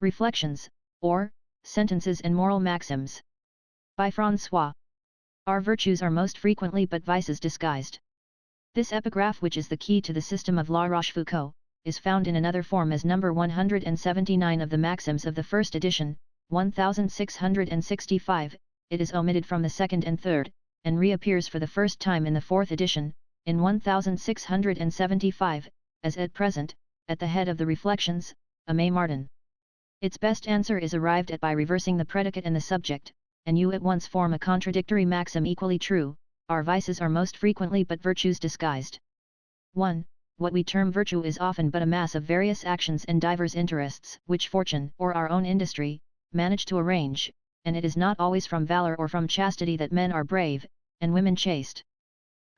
Reflections, or, Sentences and Moral Maxims. By François. Our virtues are most frequently but vices disguised. This epigraph, which is the key to the system of La Rochefoucauld, is found in another form as number 179 of the Maxims of the first edition, 1665, it is omitted from the second and third, and reappears for the first time in the fourth edition, in 1675, as at present, at the head of the Reflections, Aimé Martin. Its best answer is arrived at by reversing the predicate and the subject, and you at once form a contradictory maxim equally true: our vices are most frequently but virtues disguised. 1. What we term virtue is often but a mass of various actions and divers interests, which fortune, or our own industry, manage to arrange, and it is not always from valor or from chastity that men are brave, and women chaste.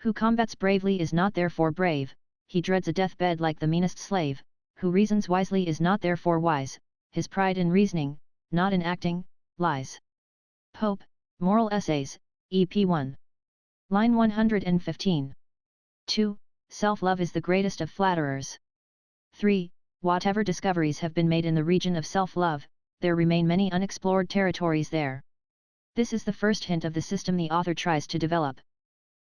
Who combats bravely is not therefore brave, he dreads a deathbed like the meanest slave. Who reasons wisely is not therefore wise, his pride in reasoning, not in acting, lies. Pope, Moral Essays, EP 1. Line 115. 2. Self-love is the greatest of flatterers. 3. Whatever discoveries have been made in the region of self-love, there remain many unexplored territories there. This is the first hint of the system the author tries to develop.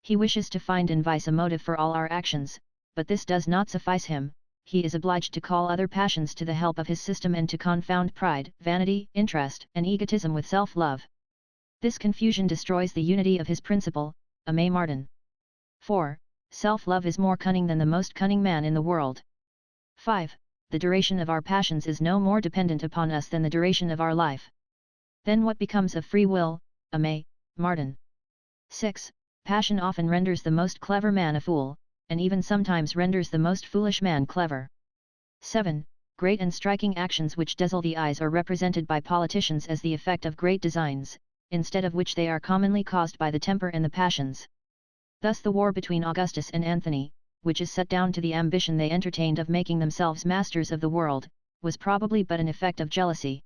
He wishes to find in vice a motive for all our actions, but this does not suffice him. He is obliged to call other passions to the help of his system and to confound pride, vanity, interest, and egotism with self-love. This confusion destroys the unity of his principle, Aimé Martin. 4. Self-love is more cunning than the most cunning man in the world. 5. The duration of our passions is no more dependent upon us than the duration of our life. Then what becomes of free will, Aimé Martin? 6. Passion often renders the most clever man a fool, and even sometimes renders the most foolish man clever. 7. Great and striking actions which dazzle the eyes are represented by politicians as the effect of great designs, instead of which they are commonly caused by the temper and the passions. Thus the war between Augustus and Anthony, which is set down to the ambition they entertained of making themselves masters of the world, was probably but an effect of jealousy.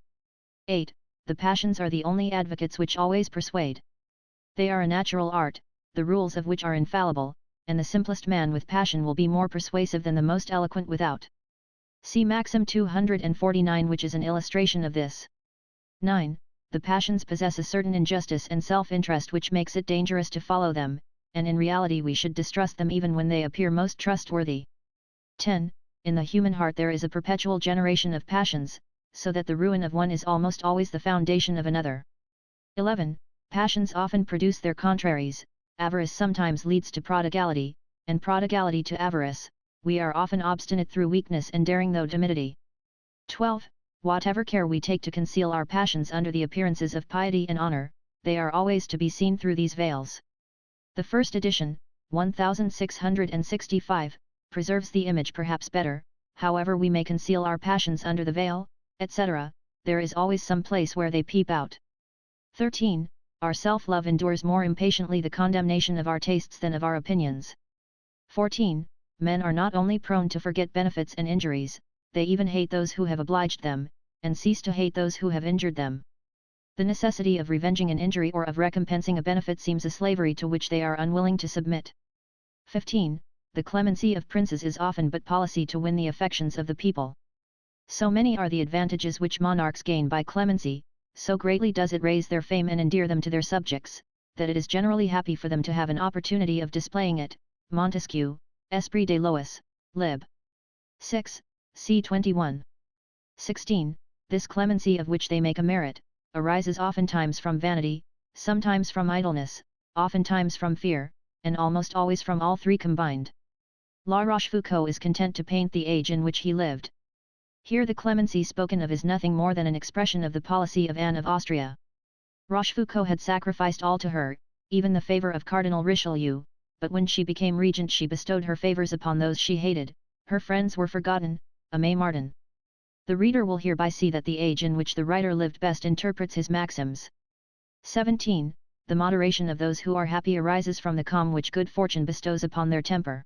8. The passions are the only advocates which always persuade. They are a natural art, the rules of which are infallible, and the simplest man with passion will be more persuasive than the most eloquent without. See Maxim 249, which is an illustration of this. 9. The passions possess a certain injustice and self-interest which makes it dangerous to follow them, and in reality we should distrust them even when they appear most trustworthy. 10. In the human heart there is a perpetual generation of passions, so that the ruin of one is almost always the foundation of another. 11. Passions often produce their contraries. Avarice sometimes leads to prodigality, and prodigality to avarice. We are often obstinate through weakness and daring through timidity. 12. Whatever care we take to conceal our passions under the appearances of piety and honor, they are always to be seen through these veils. The first edition, 1665, preserves the image perhaps better. However we may conceal our passions under the veil, etc., there is always some place where they peep out. 13. Our self-love endures more impatiently the condemnation of our tastes than of our opinions. 14. Men are not only prone to forget benefits and injuries, they even hate those who have obliged them, and cease to hate those who have injured them. The necessity of revenging an injury or of recompensing a benefit seems a slavery to which they are unwilling to submit. 15. The clemency of princes is often but policy to win the affections of the people. So many are the advantages which monarchs gain by clemency, so greatly does it raise their fame and endear them to their subjects, that it is generally happy for them to have an opportunity of displaying it. Montesquieu, Esprit de Lois, Lib. 6, c. 21. 16. This clemency of which they make a merit, arises oftentimes from vanity, sometimes from idleness, oftentimes from fear, and almost always from all three combined. La Rochefoucauld is content to paint the age in which he lived. Here the clemency spoken of is nothing more than an expression of the policy of Anne of Austria. Rochefoucauld had sacrificed all to her, even the favour of Cardinal Richelieu, but when she became regent she bestowed her favours upon those she hated. Her friends were forgotten. Aimé Martin. The reader will hereby see that the age in which the writer lived best interprets his maxims. 17. The moderation of those who are happy arises from the calm which good fortune bestows upon their temper.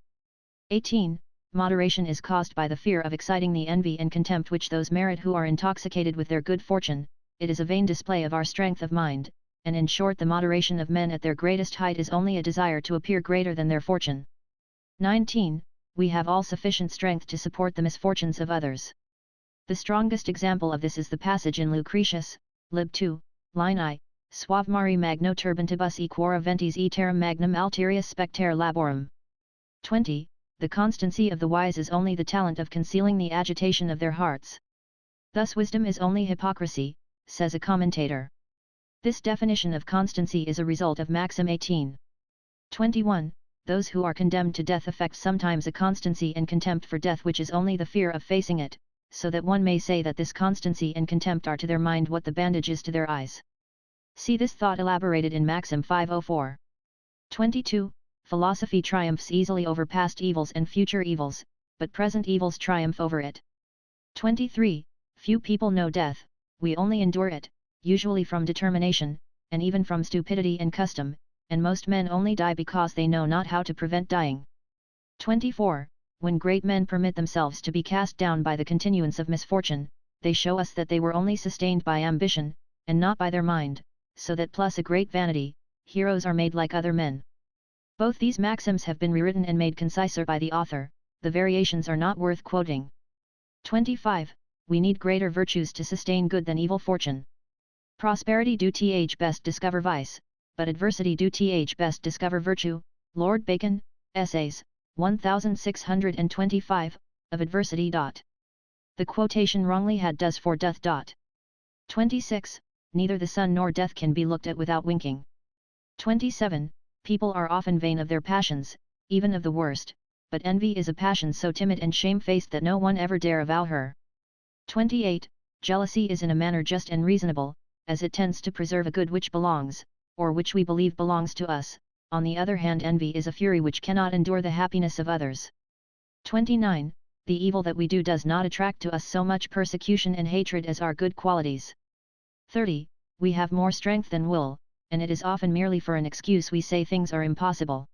18. Moderation is caused by the fear of exciting the envy and contempt which those merit who are intoxicated with their good fortune. It is a vain display of our strength of mind, and in short the moderation of men at their greatest height is only a desire to appear greater than their fortune. 19. We have all sufficient strength to support the misfortunes of others. The strongest example of this is the passage in Lucretius, Lib 2, line I, Suave mari magno turbantibus equora ventis iterum magnum alterius spectere laborum. 20. The constancy of the wise is only the talent of concealing the agitation of their hearts. Thus wisdom is only hypocrisy, says a commentator. This definition of constancy is a result of Maxim 18. 21. Those who are condemned to death affect sometimes a constancy and contempt for death which is only the fear of facing it, so that one may say that this constancy and contempt are to their mind what the bandage is to their eyes. See this thought elaborated in Maxim 504. 22. Philosophy triumphs easily over past evils and future evils, but present evils triumph over it. 23. Few people know death, we only endure it, usually from determination, and even from stupidity and custom, and most men only die because they know not how to prevent dying. 24. When great men permit themselves to be cast down by the continuance of misfortune, they show us that they were only sustained by ambition, and not by their mind, so that plus a great vanity, heroes are made like other men. Both these maxims have been rewritten and made conciser by the author, the variations are not worth quoting. 25. We need greater virtues to sustain good than evil fortune. Prosperity do th best discover vice, but adversity do th best discover virtue. Lord Bacon, Essays, 1625, of adversity. The quotation wrongly had does for doth. 26. Neither the sun nor death can be looked at without winking. 27. People are often vain of their passions, even of the worst, but envy is a passion so timid and shamefaced that no one ever dare avow her. 28. Jealousy is in a manner just and reasonable, as it tends to preserve a good which belongs, or which we believe belongs to us. On the other hand, envy is a fury which cannot endure the happiness of others. 29. The evil that we do does not attract to us so much persecution and hatred as our good qualities. 30. We have more strength than will, and it is often merely for an excuse we say things are impossible.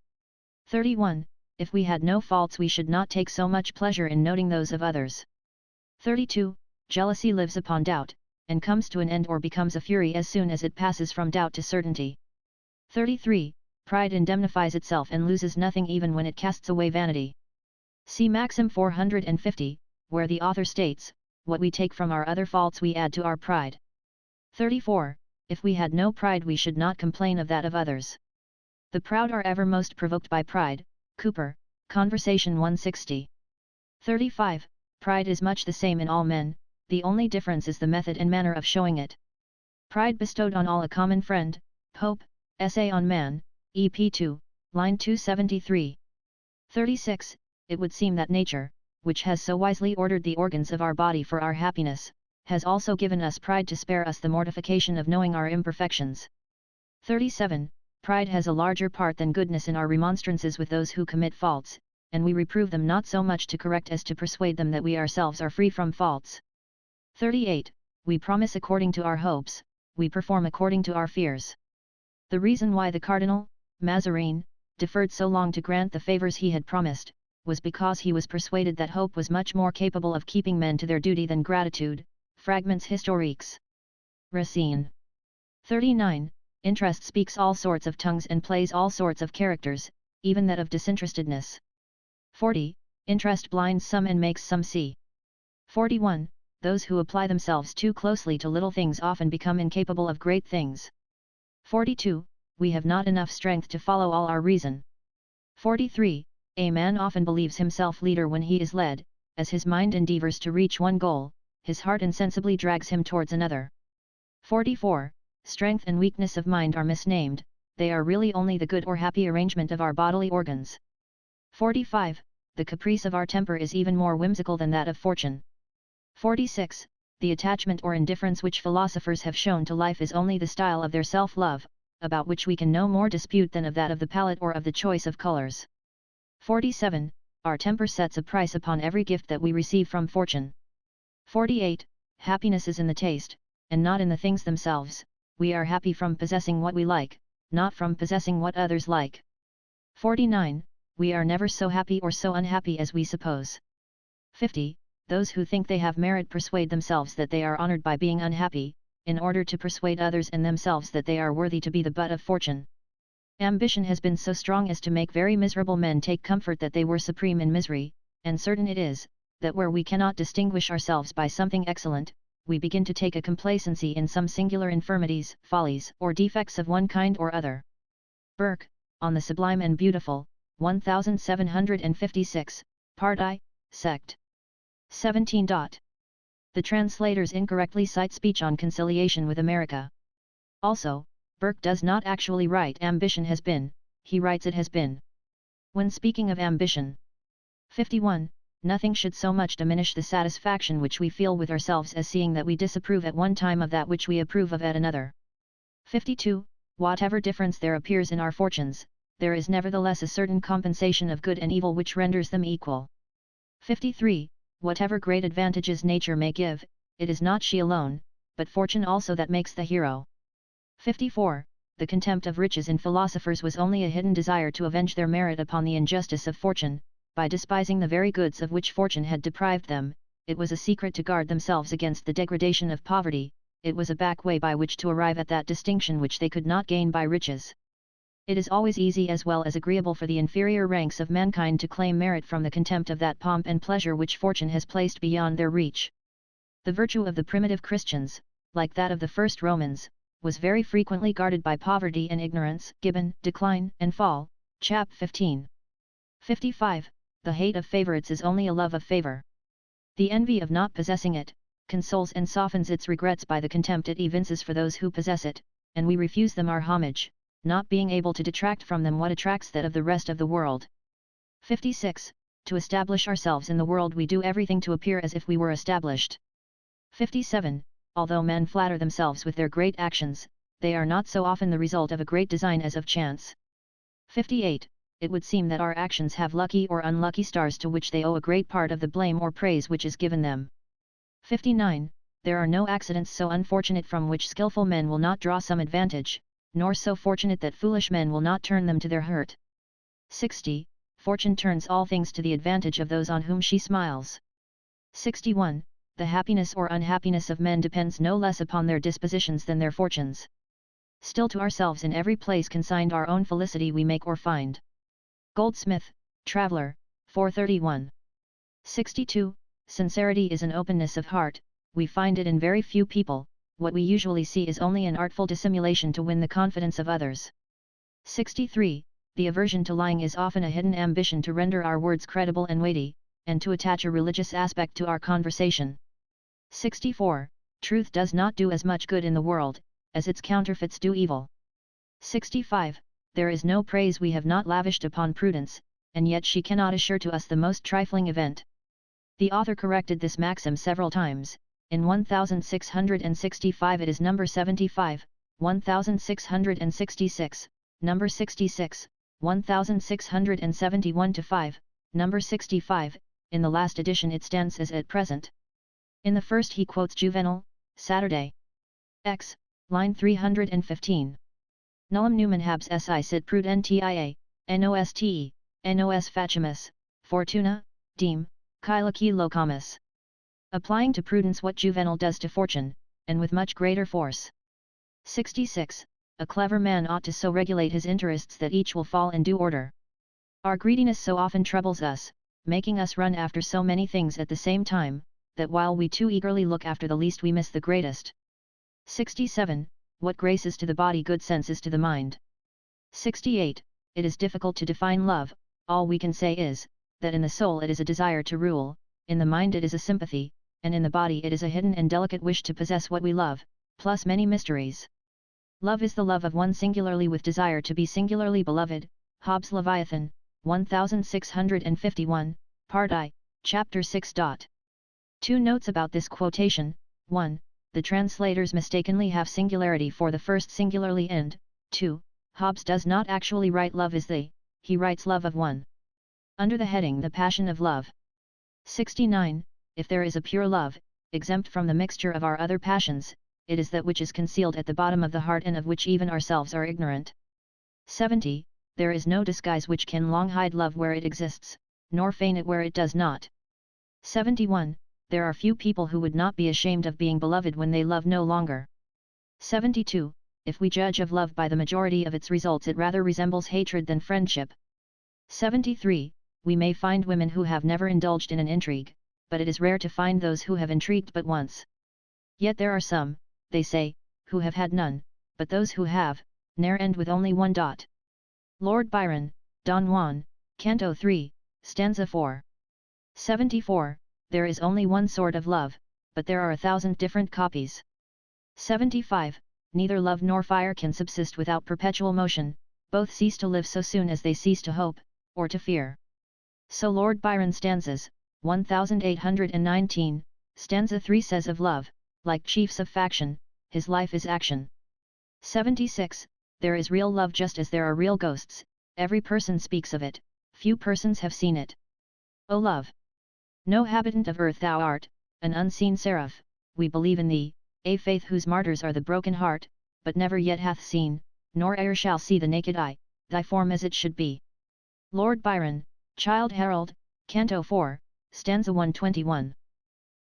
31. If we had no faults we should not take so much pleasure in noting those of others. 32. Jealousy lives upon doubt, and comes to an end or becomes a fury as soon as it passes from doubt to certainty. 33. Pride indemnifies itself and loses nothing even when it casts away vanity. See Maxim 450, where the author states, what we take from our other faults we add to our pride. 34. If we had no pride we should not complain of that of others. The proud are ever most provoked by pride. Cooper, Conversation 160. 35. Pride is much the same in all men, the only difference is the method and manner of showing it. Pride bestowed on all a common friend. Pope, Essay on Man, EP 2, line 273. 36. It would seem that nature, which has so wisely ordered the organs of our body for our happiness, has also given us pride to spare us the mortification of knowing our imperfections. 37. Pride has a larger part than goodness in our remonstrances with those who commit faults, and we reprove them not so much to correct as to persuade them that we ourselves are free from faults. 38. We promise according to our hopes, we perform according to our fears. The reason why the Cardinal, Mazarin, deferred so long to grant the favors he had promised, was because he was persuaded that hope was much more capable of keeping men to their duty than gratitude. Fragments Historiques. Racine. 39. Interest speaks all sorts of tongues and plays all sorts of characters, even that of disinterestedness. 40. Interest blinds some and makes some see. 41. Those who apply themselves too closely to little things often become incapable of great things. 42. We have not enough strength to follow all our reason. 43. A man often believes himself leader when he is led, as his mind endeavors to reach one goal, his heart insensibly drags him towards another. 44. Strength and weakness of mind are misnamed, they are really only the good or happy arrangement of our bodily organs. 45. The caprice of our temper is even more whimsical than that of fortune. 46. The attachment or indifference which philosophers have shown to life is only the style of their self-love, about which we can no more dispute than of that of the palette or of the choice of colors. 47. Our temper sets a price upon every gift that we receive from fortune. 48. Happiness is in the taste, and not in the things themselves. We are happy from possessing what we like, not from possessing what others like. 49. We are never so happy or so unhappy as we suppose. 50. Those who think they have merit persuade themselves that they are honored by being unhappy, in order to persuade others and themselves that they are worthy to be the butt of fortune. Ambition has been so strong as to make very miserable men take comfort that they were supreme in misery, and certain it is, that where we cannot distinguish ourselves by something excellent, we begin to take a complacency in some singular infirmities, follies, or defects of one kind or other. Burke, On the Sublime and Beautiful, 1756, Part I, Sect. 17. The translators incorrectly cite Speech on Conciliation with America. Also, Burke does not actually write ambition has been, he writes it has been. When speaking of ambition. 51. Nothing should so much diminish the satisfaction which we feel with ourselves as seeing that we disapprove at one time of that which we approve of at another. 52. Whatever difference there appears in our fortunes, there is nevertheless a certain compensation of good and evil which renders them equal. 53. Whatever great advantages nature may give, it is not she alone, but fortune also that makes the hero. 54. The contempt of riches in philosophers was only a hidden desire to avenge their merit upon the injustice of fortune. By despising the very goods of which fortune had deprived them, it was a secret to guard themselves against the degradation of poverty, it was a back way by which to arrive at that distinction which they could not gain by riches. It is always easy as well as agreeable for the inferior ranks of mankind to claim merit from the contempt of that pomp and pleasure which fortune has placed beyond their reach. The virtue of the primitive Christians, like that of the first Romans, was very frequently guarded by poverty and ignorance. Gibbon, Decline and Fall, Chap. 15. 55. The hate of favorites is only a love of favor. The envy of not possessing it, consoles and softens its regrets by the contempt it evinces for those who possess it, and we refuse them our homage, not being able to detract from them what attracts that of the rest of the world. 56. To establish ourselves in the world we do everything to appear as if we were established. 57. Although men flatter themselves with their great actions, they are not so often the result of a great design as of chance. 58. It would seem that our actions have lucky or unlucky stars to which they owe a great part of the blame or praise which is given them. 59. There are no accidents so unfortunate from which skillful men will not draw some advantage, nor so fortunate that foolish men will not turn them to their hurt. 60. Fortune turns all things to the advantage of those on whom she smiles. 61. The happiness or unhappiness of men depends no less upon their dispositions than their fortunes. Still to ourselves in every place consigned our own felicity we make or find. Goldsmith, Traveller, 431. 62. Sincerity is an openness of heart, we find it in very few people, what we usually see is only an artful dissimulation to win the confidence of others. 63. The aversion to lying is often a hidden ambition to render our words credible and weighty, and to attach a religious aspect to our conversation. 64. Truth does not do as much good in the world, as its counterfeits do evil. 65. There is no praise we have not lavished upon prudence, and yet she cannot assure to us the most trifling event. The author corrected this maxim several times. In 1665 it is number 75, 1666, number 66, 1671-5, number 65, in the last edition it stands as at present. In the first he quotes Juvenal, Saturday. X, line 315. Nullum numen habs si sit prudentia, noste, nos facimus, fortuna, diem, caeleci locamus. Applying to prudence what Juvenal does to fortune, and with much greater force. 66. A clever man ought to so regulate his interests that each will fall in due order. Our greediness so often troubles us, making us run after so many things at the same time, that while we too eagerly look after the least we miss the greatest. 67. What grace is to the body good sense is to the mind. 68. It is difficult to define love, all we can say is, that in the soul it is a desire to rule, in the mind it is a sympathy, and in the body it is a hidden and delicate wish to possess what we love, plus many mysteries. Love is the love of one singularly with desire to be singularly beloved. Hobbes' Leviathan, 1651, Part I, Chapter 6. 2 notes about this quotation. 1. The translators mistakenly have singularity for the first singularly and, 2. Hobbes does not actually write love is the, he writes love of one. Under the heading The Passion of Love. 69. If there is a pure love, exempt from the mixture of our other passions, it is that which is concealed at the bottom of the heart and of which even ourselves are ignorant. 70. There is no disguise which can long hide love where it exists, nor feign it where it does not. 71. There are few people who would not be ashamed of being beloved when they love no longer. 72. If we judge of love by the majority of its results it rather resembles hatred than friendship. 73. We may find women who have never indulged in an intrigue, but it is rare to find those who have intrigued but once. Yet there are some, they say, who have had none, but those who have, ne'er end with only one. Lord Byron, Don Juan, Canto 3, Stanza 4. 74. There is only one sort of love, but there are 1,000 different copies. 75. Neither love nor fire can subsist without perpetual motion, both cease to live so soon as they cease to hope, or to fear. So Lord Byron stanzas, 1819, stanza 3 says of love, like chiefs of faction, his life is action. 76. There is real love just as there are real ghosts, every person speaks of it, few persons have seen it. O love! No habitant of earth thou art, an unseen seraph, we believe in thee, a faith whose martyrs are the broken heart, but never yet hath seen, nor e'er shall see the naked eye, thy form as it should be. Lord Byron, Childe Harold, Canto 4, stanza 121.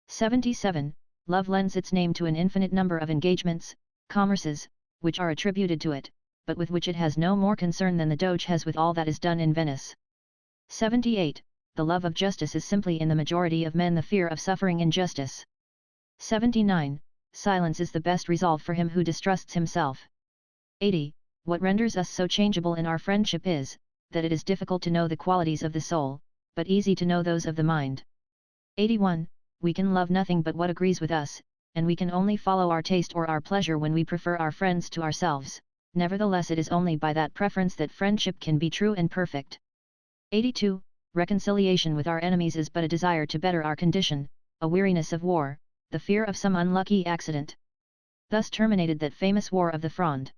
77. Love lends its name to an infinite number of engagements, commerces, which are attributed to it, but with which it has no more concern than the Doge has with all that is done in Venice. 78. The love of justice is simply in the majority of men the fear of suffering injustice. 79. Silence is the best resolve for him who distrusts himself. 80. What renders us so changeable in our friendship is, that it is difficult to know the qualities of the soul, but easy to know those of the mind. 81. We can love nothing but what agrees with us, and we can only follow our taste or our pleasure when we prefer our friends to ourselves, nevertheless it is only by that preference that friendship can be true and perfect. 82. Reconciliation with our enemies is but a desire to better our condition, a weariness of war, the fear of some unlucky accident. Thus terminated that famous War of the Fronde.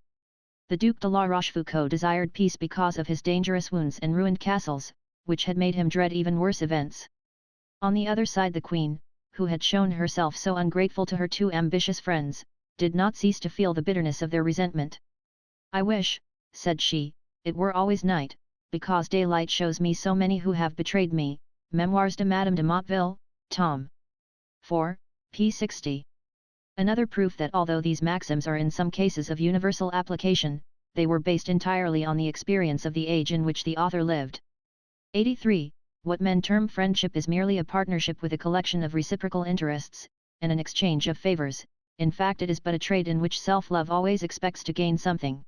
The Duc de la Rochefoucauld desired peace because of his dangerous wounds and ruined castles, which had made him dread even worse events. On the other side the Queen, who had shown herself so ungrateful to her two ambitious friends, did not cease to feel the bitterness of their resentment. I wish, said she, it were always night, because daylight shows me so many who have betrayed me. Memoirs de Madame de Motteville, Tom. 4, p. 60. Another proof that although these maxims are in some cases of universal application, they were based entirely on the experience of the age in which the author lived. 83. What men term friendship is merely a partnership with a collection of reciprocal interests, and an exchange of favors. In fact it is but a trade in which self-love always expects to gain something.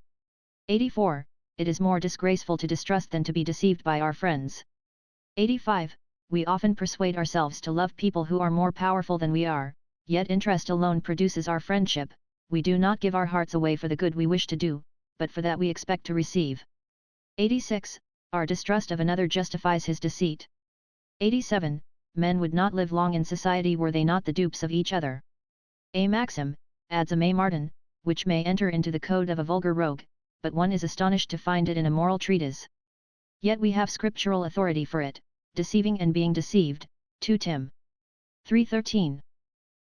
84. It is more disgraceful to distrust than to be deceived by our friends. 85. We often persuade ourselves to love people who are more powerful than we are, yet interest alone produces our friendship. We do not give our hearts away for the good we wish to do, but for that we expect to receive. 86. Our distrust of another justifies his deceit. 87. Men would not live long in society were they not the dupes of each other. A maxim, adds a Martin, which may enter into the code of a vulgar rogue, but one is astonished to find it in a moral treatise. Yet we have scriptural authority for it, deceiving and being deceived, 2 Tim. 3:13.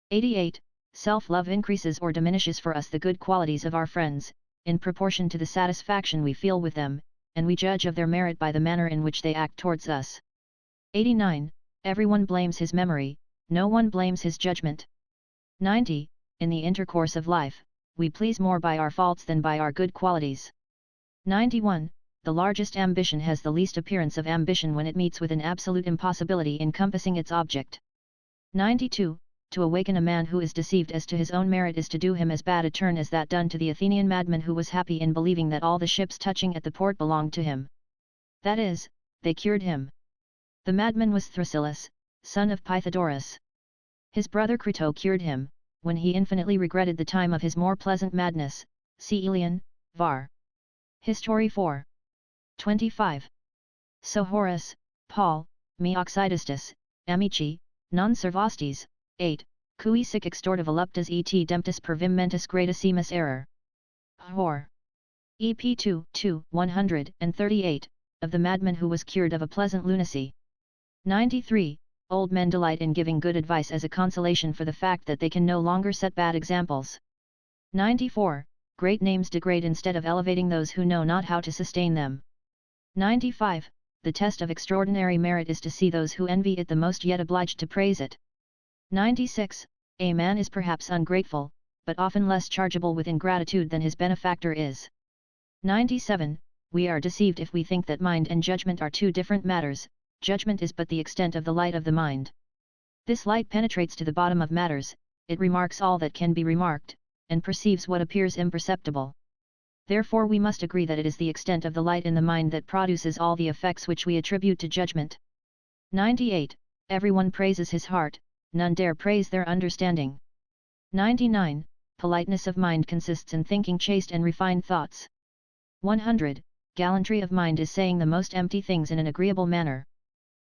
88. Self-love increases or diminishes for us the good qualities of our friends, in proportion to the satisfaction we feel with them, and we judge of their merit by the manner in which they act towards us. 89. Everyone blames his memory, no one blames his judgment. 90. In the intercourse of life, we please more by our faults than by our good qualities. 91. The largest ambition has the least appearance of ambition when it meets with an absolute impossibility encompassing its object. 92. To awaken a man who is deceived as to his own merit is to do him as bad a turn as that done to the Athenian madman who was happy in believing that all the ships touching at the port belonged to him. That is, they cured him. The madman was Thrasyllus, son of Pythagoras. His brother Crito cured him, when he infinitely regretted the time of his more pleasant madness. See Aelian, var. History 4. 25. So Horace, Paul, me Oxidistus, amici, non servastes, 8, cui sic extorta voluptas et demptus per vim mentis gradassimus error. Hor. EP 2, 138, of the madman who was cured of a pleasant lunacy. 93. Old men delight in giving good advice as a consolation for the fact that they can no longer set bad examples. 94. Great names degrade instead of elevating those who know not how to sustain them. 95. The test of extraordinary merit is to see those who envy it the most yet obliged to praise it. 96. A man is perhaps ungrateful, but often less chargeable with ingratitude than his benefactor is. 97. We are deceived if we think that mind and judgment are two different matters. Judgment is but the extent of the light of the mind. This light penetrates to the bottom of matters, it remarks all that can be remarked, and perceives what appears imperceptible. Therefore we must agree that it is the extent of the light in the mind that produces all the effects which we attribute to judgment. 98. Everyone praises his heart, none dare praise their understanding. 99. Politeness of mind consists in thinking chaste and refined thoughts. 100. Gallantry of mind is saying the most empty things in an agreeable manner.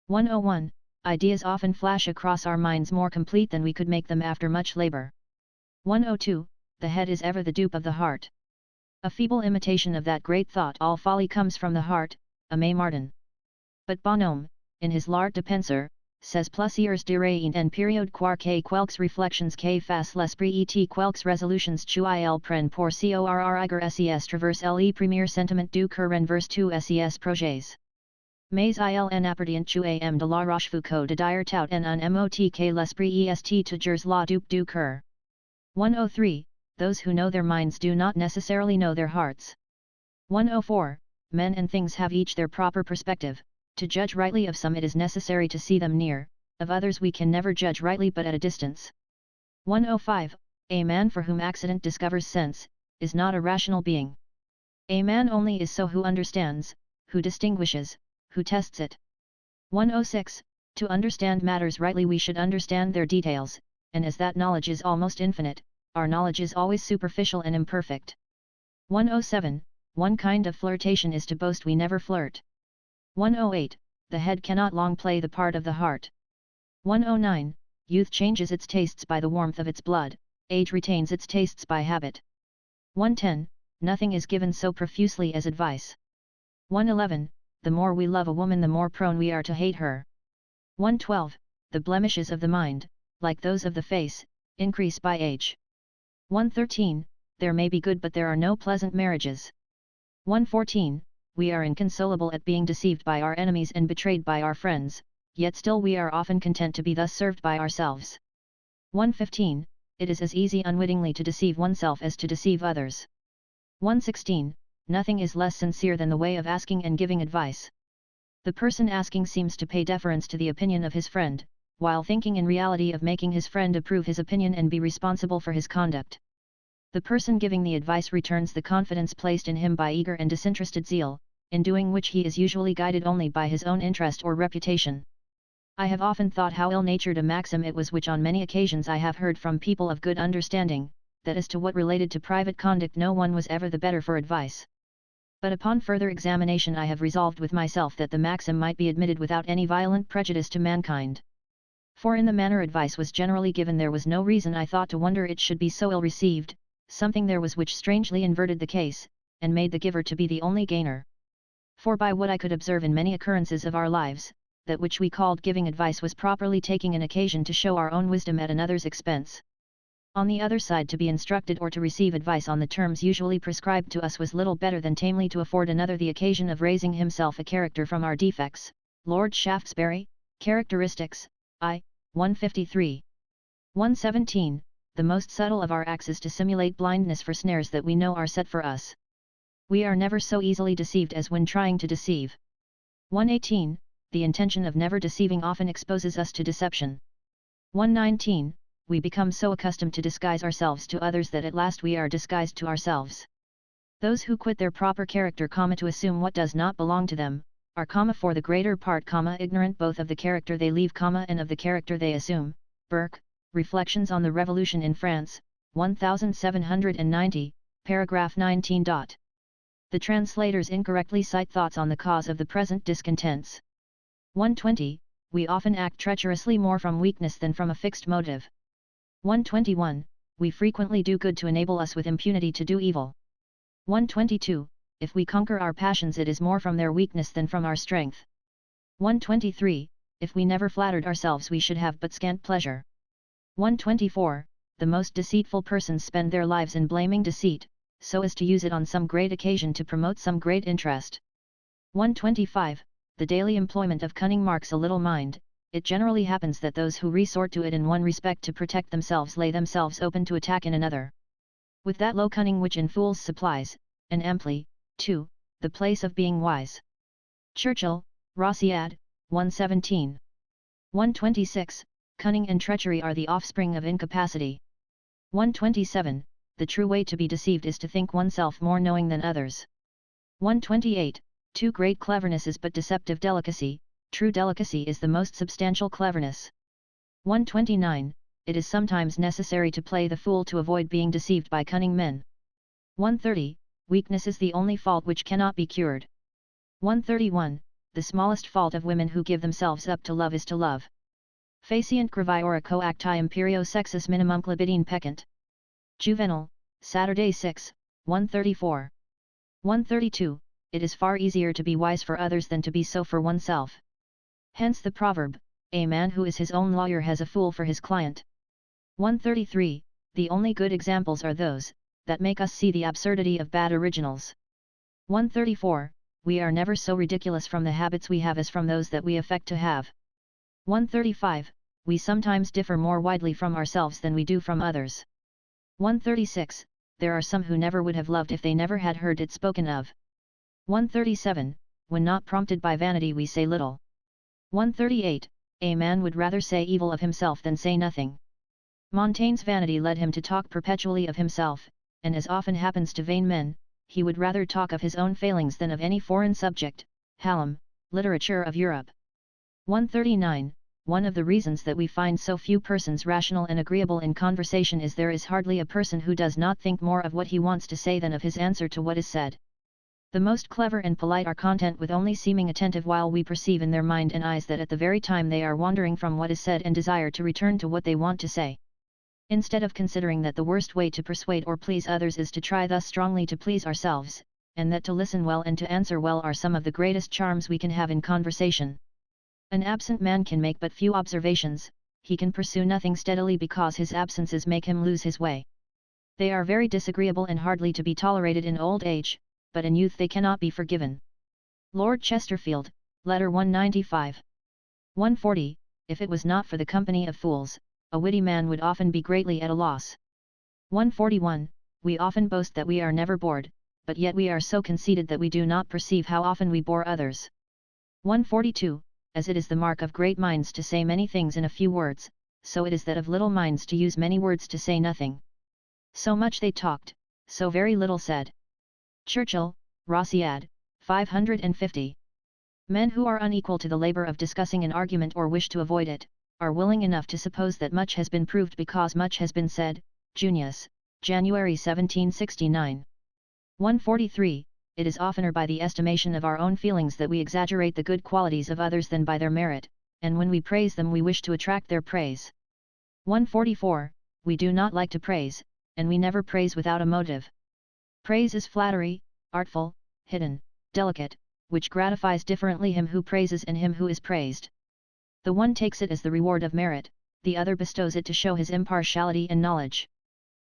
101. Ideas often flash across our minds more complete than we could make them after much labor. 102. The head is ever the dupe of the heart. A feeble imitation of that great thought all folly comes from the heart, Aimé Martin. But Bonhomme, in his L'Art de penser, says plusieurs diraient en période croire que quelques réflexions que fasse l'esprit et quelques résolutions qu'il prenne pour corriger ses traverse le premier sentiment du cœur renverse tous ses projets. Mais il n'appartient de la Rochefoucauld de dire tout en un mot que l'esprit est toujours la dupe du cœur. 103. Those who know their minds do not necessarily know their hearts. 104. Men and things have each their proper perspective. To judge rightly of some it is necessary to see them near, of others we can never judge rightly but at a distance. 105. A man for whom accident discovers sense, is not a rational being. A man only is so who understands, who distinguishes, who tests it. 106. To understand matters rightly we should understand their details, and as that knowledge is almost infinite, our knowledge is always superficial and imperfect. 107. One kind of flirtation is to boast we never flirt. 108. The head cannot long play the part of the heart. 109. Youth changes its tastes by the warmth of its blood, age retains its tastes by habit. 110. Nothing is given so profusely as advice. 111. The more we love a woman the more prone we are to hate her. 112. The blemishes of the mind, like those of the face, increase by age. 113. There may be good but there are no pleasant marriages. 114. We are inconsolable at being deceived by our enemies and betrayed by our friends, yet still we are often content to be thus served by ourselves. 115. It is as easy unwittingly to deceive oneself as to deceive others. 116. Nothing is less sincere than the way of asking and giving advice. The person asking seems to pay deference to the opinion of his friend, while thinking in reality of making his friend approve his opinion and be responsible for his conduct. The person giving the advice returns the confidence placed in him by eager and disinterested zeal, in doing which he is usually guided only by his own interest or reputation. I have often thought how ill-natured a maxim it was which on many occasions I have heard from people of good understanding, that as to what related to private conduct no one was ever the better for advice. But upon further examination I have resolved with myself that the maxim might be admitted without any violent prejudice to mankind. For in the manner advice was generally given there was no reason I thought to wonder it should be so ill received, something there was which strangely inverted the case, and made the giver to be the only gainer. For by what I could observe in many occurrences of our lives, that which we called giving advice was properly taking an occasion to show our own wisdom at another's expense. On the other side to be instructed or to receive advice on the terms usually prescribed to us was little better than tamely to afford another the occasion of raising himself a character from our defects. Lord Shaftesbury, Characteristics, I. 153. 117. The most subtle of our acts is to simulate blindness for snares that we know are set for us. We are never so easily deceived as when trying to deceive. 118. The intention of never deceiving often exposes us to deception. 119. We become so accustomed to disguise ourselves to others that at last we are disguised to ourselves. Those who quit their proper character, to assume what does not belong to them, are, for the greater part, ignorant both of the character they leave, and of the character they assume. Burke, Reflections on the Revolution in France, 1790, paragraph 19. The translators incorrectly cite thoughts on the cause of the present discontents. 120. We often act treacherously more from weakness than from a fixed motive. 121. We frequently do good to enable us with impunity to do evil. 122. If we conquer our passions it is more from their weakness than from our strength. 123. If we never flattered ourselves we should have but scant pleasure. 124. The most deceitful persons spend their lives in blaming deceit, so as to use it on some great occasion to promote some great interest. 125. The daily employment of cunning marks a little mind. It generally happens that those who resort to it in one respect to protect themselves lay themselves open to attack in another. With that low cunning which in fools supplies, and amply, too, the place of being wise. Churchill, Rosciad, 117. 126. Cunning and treachery are the offspring of incapacity. 127. The true way to be deceived is to think oneself more knowing than others. 128. Too great cleverness is but deceptive delicacy, true delicacy is the most substantial cleverness. 129. It is sometimes necessary to play the fool to avoid being deceived by cunning men. 130. Weakness is the only fault which cannot be cured. 131. The smallest fault of women who give themselves up to love is to love. Faciant graviora coacti imperio sexus minimum libidine peccant. Juvenal, Saturday 6, 134. 132. It is far easier to be wise for others than to be so for oneself. Hence the proverb, a man who is his own lawyer has a fool for his client. 133. The only good examples are those that make us see the absurdity of bad originals. 134. We are never so ridiculous from the habits we have as from those that we affect to have. 135. We sometimes differ more widely from ourselves than we do from others. 136. There are some who never would have loved if they never had heard it spoken of. 137. When not prompted by vanity we say little. 138. A man would rather say evil of himself than say nothing. Montaigne's vanity led him to talk perpetually of himself, and as often happens to vain men, he would rather talk of his own failings than of any foreign subject. Hallam, Literature of Europe. 139. One of the reasons that we find so few persons rational and agreeable in conversation is there is hardly a person who does not think more of what he wants to say than of his answer to what is said. The most clever and polite are content with only seeming attentive while we perceive in their mind and eyes that at the very time they are wandering from what is said and desire to return to what they want to say. Instead of considering that the worst way to persuade or please others is to try thus strongly to please ourselves, and that to listen well and to answer well are some of the greatest charms we can have in conversation. An absent man can make but few observations, he can pursue nothing steadily because his absences make him lose his way. They are very disagreeable and hardly to be tolerated in old age, but in youth they cannot be forgiven. Lord Chesterfield, Letter 195. 140. If it was not for the company of fools, a witty man would often be greatly at a loss. 141. We often boast that we are never bored, but yet we are so conceited that we do not perceive how often we bore others. 142. As it is the mark of great minds to say many things in a few words, so it is that of little minds to use many words to say nothing. So much they talked, so very little said. Churchill, Rosciad, 550. Men who are unequal to the labor of discussing an argument or wish to avoid it, are willing enough to suppose that much has been proved because much has been said. Junius, January 1769. 143. It is oftener by the estimation of our own feelings that we exaggerate the good qualities of others than by their merit, and when we praise them we wish to attract their praise. 144. We do not like to praise, and we never praise without a motive. Praise is flattery, artful, hidden, delicate, which gratifies differently him who praises and him who is praised. The one takes it as the reward of merit, the other bestows it to show his impartiality and knowledge.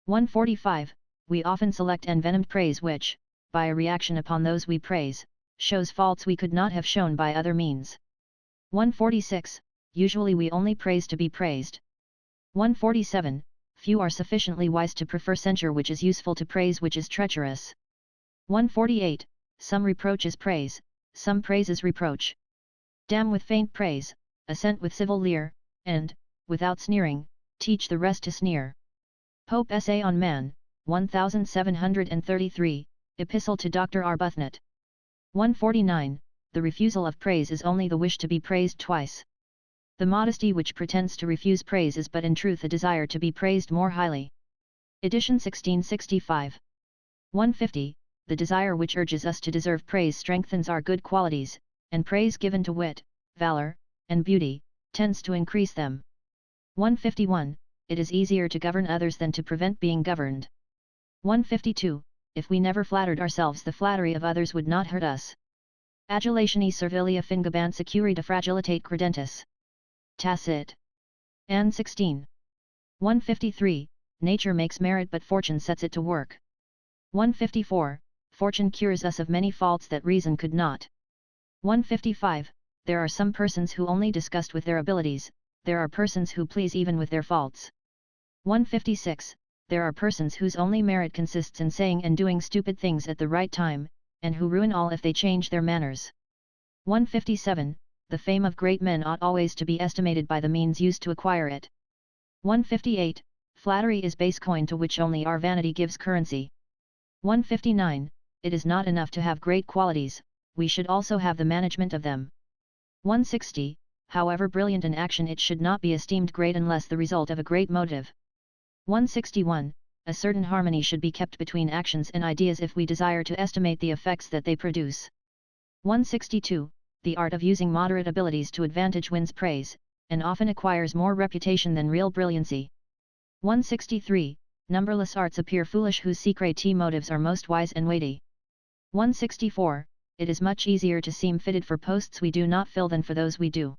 145. We often select envenomed praise which, by a reaction upon those we praise, shows faults we could not have shown by other means. 146. Usually we only praise to be praised. 147. Few are sufficiently wise to prefer censure which is useful to praise which is treacherous. 148. Some reproach is praise, some praise is reproach. Damn with faint praise, assent with civil leer, and, without sneering, teach the rest to sneer. Pope Essay on Man, 1733, Epistle to Dr. Arbuthnot. 149. The refusal of praise is only the wish to be praised twice. The modesty which pretends to refuse praise is but in truth a desire to be praised more highly. Edition 1665. 150. The desire which urges us to deserve praise strengthens our good qualities, and praise given to wit, valor, and beauty, tends to increase them. 151. It is easier to govern others than to prevent being governed. 152. If we never flattered ourselves the flattery of others would not hurt us. Adulatione servilia fingabant securita fragilitate credentis. Tacit. Ann 16. 153. Nature makes merit but fortune sets it to work. 154. Fortune cures us of many faults that reason could not. 155. There are some persons who only disgust with their abilities, there are persons who please even with their faults. 156. There are persons whose only merit consists in saying and doing stupid things at the right time, and who ruin all if they change their manners. 157. the fame of great men ought always to be estimated by the means used to acquire it. 158. Flattery is base coin to which only our vanity gives currency. 159. It is not enough to have great qualities, we should also have the management of them. 160. However brilliant an action, it should not be esteemed great unless the result of a great motive. 161. A certain harmony should be kept between actions and ideas if we desire to estimate the effects that they produce. 162. The art of using moderate abilities to advantage wins praise, and often acquires more reputation than real brilliancy. 163. Numberless arts appear foolish whose secret motives are most wise and weighty. 164. It is much easier to seem fitted for posts we do not fill than for those we do.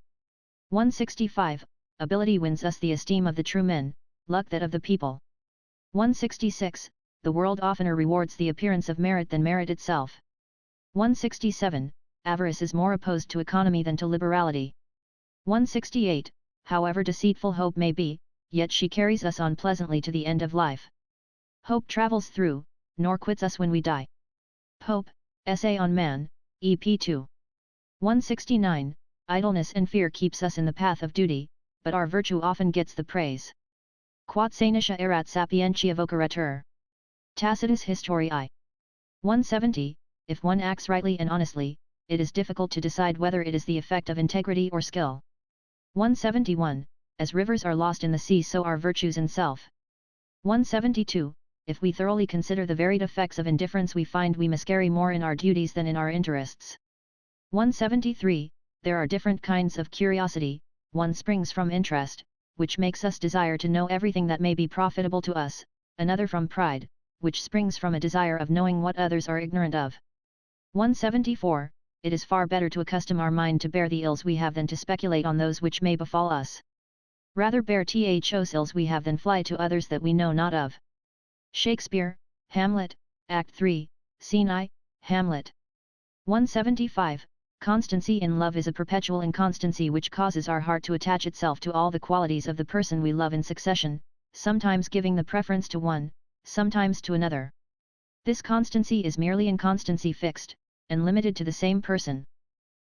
165. Ability wins us the esteem of the true men, luck that of the people. 166. The world oftener rewards the appearance of merit than merit itself. 167. Avarice is more opposed to economy than to liberality. 168. However deceitful hope may be, yet she carries us on pleasantly to the end of life. Hope travels through, nor quits us when we die. Pope, Essay on Man, EP 2. 169. Idleness and fear keeps us in the path of duty, but our virtue often gets the praise. Quod sanitia erat sapientia vocaretur. Tacitus Historiae. 170. If one acts rightly and honestly, it is difficult to decide whether it is the effect of integrity or skill. 171. As rivers are lost in the sea, so are virtues and self. 172. If we thoroughly consider the varied effects of indifference, we find we miscarry more in our duties than in our interests. 173. There are different kinds of curiosity. One springs from interest, which makes us desire to know everything that may be profitable to us, another from pride, which springs from a desire of knowing what others are ignorant of. 174. It is far better to accustom our mind to bear the ills we have than to speculate on those which may befall us. Rather bear those ills we have than fly to others that we know not of. Shakespeare, Hamlet, Act 3, Scene I, Hamlet. 175. Constancy in love is a perpetual inconstancy which causes our heart to attach itself to all the qualities of the person we love in succession, sometimes giving the preference to one, sometimes to another. This constancy is merely inconstancy fixed, and limited to the same person.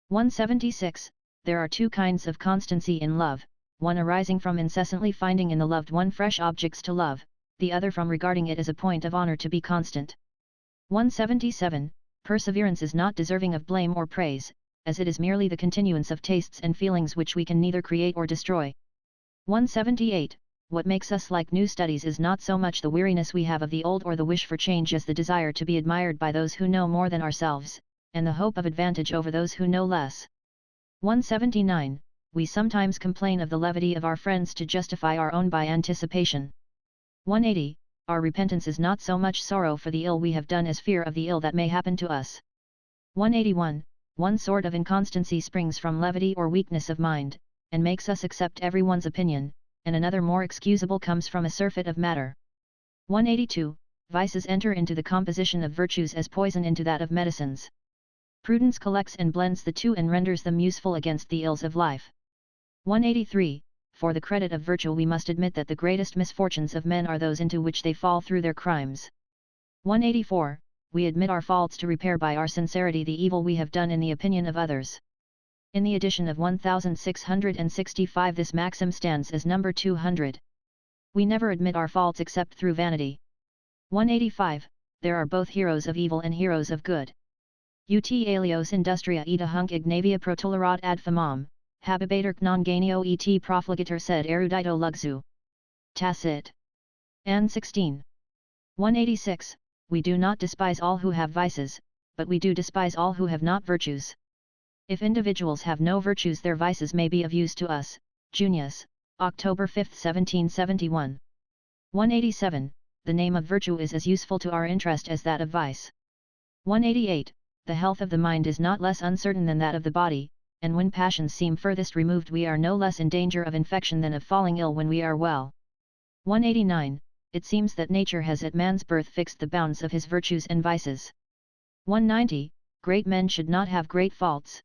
176. There are two kinds of constancy in love, one arising from incessantly finding in the loved one fresh objects to love, the other from regarding it as a point of honor to be constant. 177. Perseverance is not deserving of blame or praise, as it is merely the continuance of tastes and feelings which we can neither create or destroy. 178. What makes us like new studies is not so much the weariness we have of the old or the wish for change as the desire to be admired by those who know more than ourselves, and the hope of advantage over those who know less. 179. We sometimes complain of the levity of our friends to justify our own by anticipation. 180. Our repentance is not so much sorrow for the ill we have done as fear of the ill that may happen to us. 181. One sort of inconstancy springs from levity or weakness of mind, and makes us accept everyone's opinion, and another more excusable comes from a surfeit of matter. 182. Vices enter into the composition of virtues as poison into that of medicines. Prudence collects and blends the two and renders them useful against the ills of life. 183. For the credit of virtue we must admit that the greatest misfortunes of men are those into which they fall through their crimes. 184. We admit our faults to repair by our sincerity the evil we have done in the opinion of others. In the edition of 1665 this maxim stands as number 200. We never admit our faults except through vanity. 185. There are both heroes of evil and heroes of good. Ut alios industria ita hunc ignavia protolerat ad famam, habibater non genio et profligator sed erudito luxu. Tacit. N 16. 186. We do not despise all who have vices, but we do despise all who have not virtues. If individuals have no virtues, their vices may be of use to us. Junius, October 5, 1771. 187. The name of virtue is as useful to our interest as that of vice. 188. The health of the mind is not less uncertain than that of the body, and when passions seem furthest removed we are no less in danger of infection than of falling ill when we are well. 189. It seems that nature has at man's birth fixed the bounds of his virtues and vices. 190. Great men should not have great faults.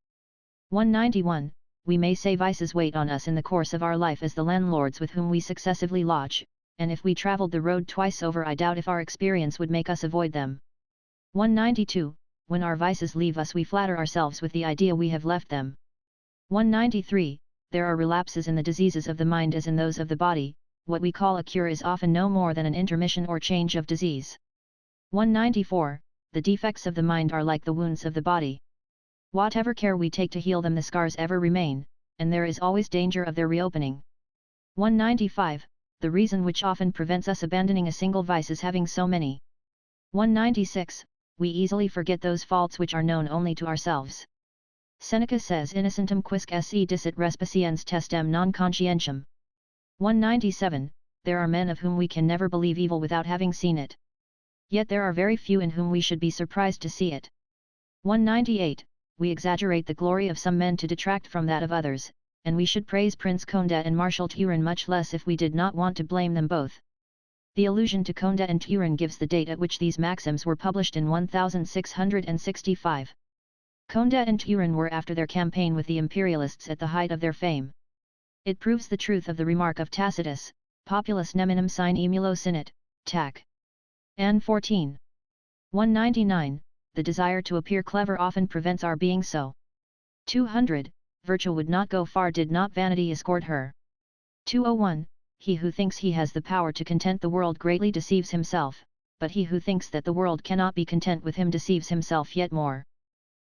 191. We may say vices wait on us in the course of our life as the landlords with whom we successively lodge, and if we travelled the road twice over I doubt if our experience would make us avoid them. 192. When our vices leave us we flatter ourselves with the idea we have left them. 193. There are relapses in the diseases of the mind as in those of the body. What we call a cure is often no more than an intermission or change of disease. 194. The defects of the mind are like the wounds of the body. Whatever care we take to heal them, the scars ever remain, and there is always danger of their reopening. 195. The reason which often prevents us abandoning a single vice is having so many. 196. We easily forget those faults which are known only to ourselves. Seneca says, innocentum quisque esse dicit respiciens testem non conscientiam. 197. There are men of whom we can never believe evil without having seen it. Yet there are very few in whom we should be surprised to see it. 198. We exaggerate the glory of some men to detract from that of others, and we should praise Prince Conde and Marshal Turenne much less if we did not want to blame them both. The allusion to Conde and Turenne gives the date at which these maxims were published in 1665. Conde and Turenne were after their campaign with the imperialists at the height of their fame. It proves the truth of the remark of Tacitus, populus neminem sine emulo sinit, tac. N 14. 199. The desire to appear clever often prevents our being so. 200. Virtue would not go far did not vanity escort her. 201. He who thinks he has the power to content the world greatly deceives himself, but he who thinks that the world cannot be content with him deceives himself yet more.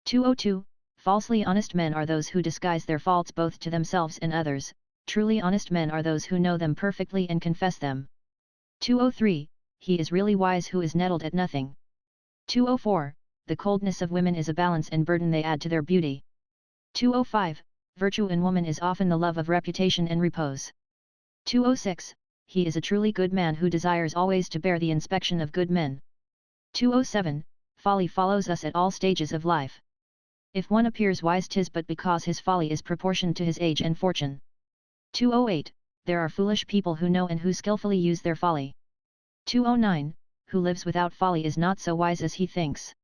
202. Falsely honest men are those who disguise their faults both to themselves and others. Truly honest men are those who know them perfectly and confess them. 203. He is really wise who is nettled at nothing. 204. The coldness of women is a balance and burden they add to their beauty. 205. Virtue in woman is often the love of reputation and repose. 206. He is a truly good man who desires always to bear the inspection of good men. 207. Folly follows us at all stages of life. If one appears wise, 'tis but because his folly is proportioned to his age and fortune. 208. There are foolish people who know and who skillfully use their folly. 209. Who lives without folly is not so wise as he thinks.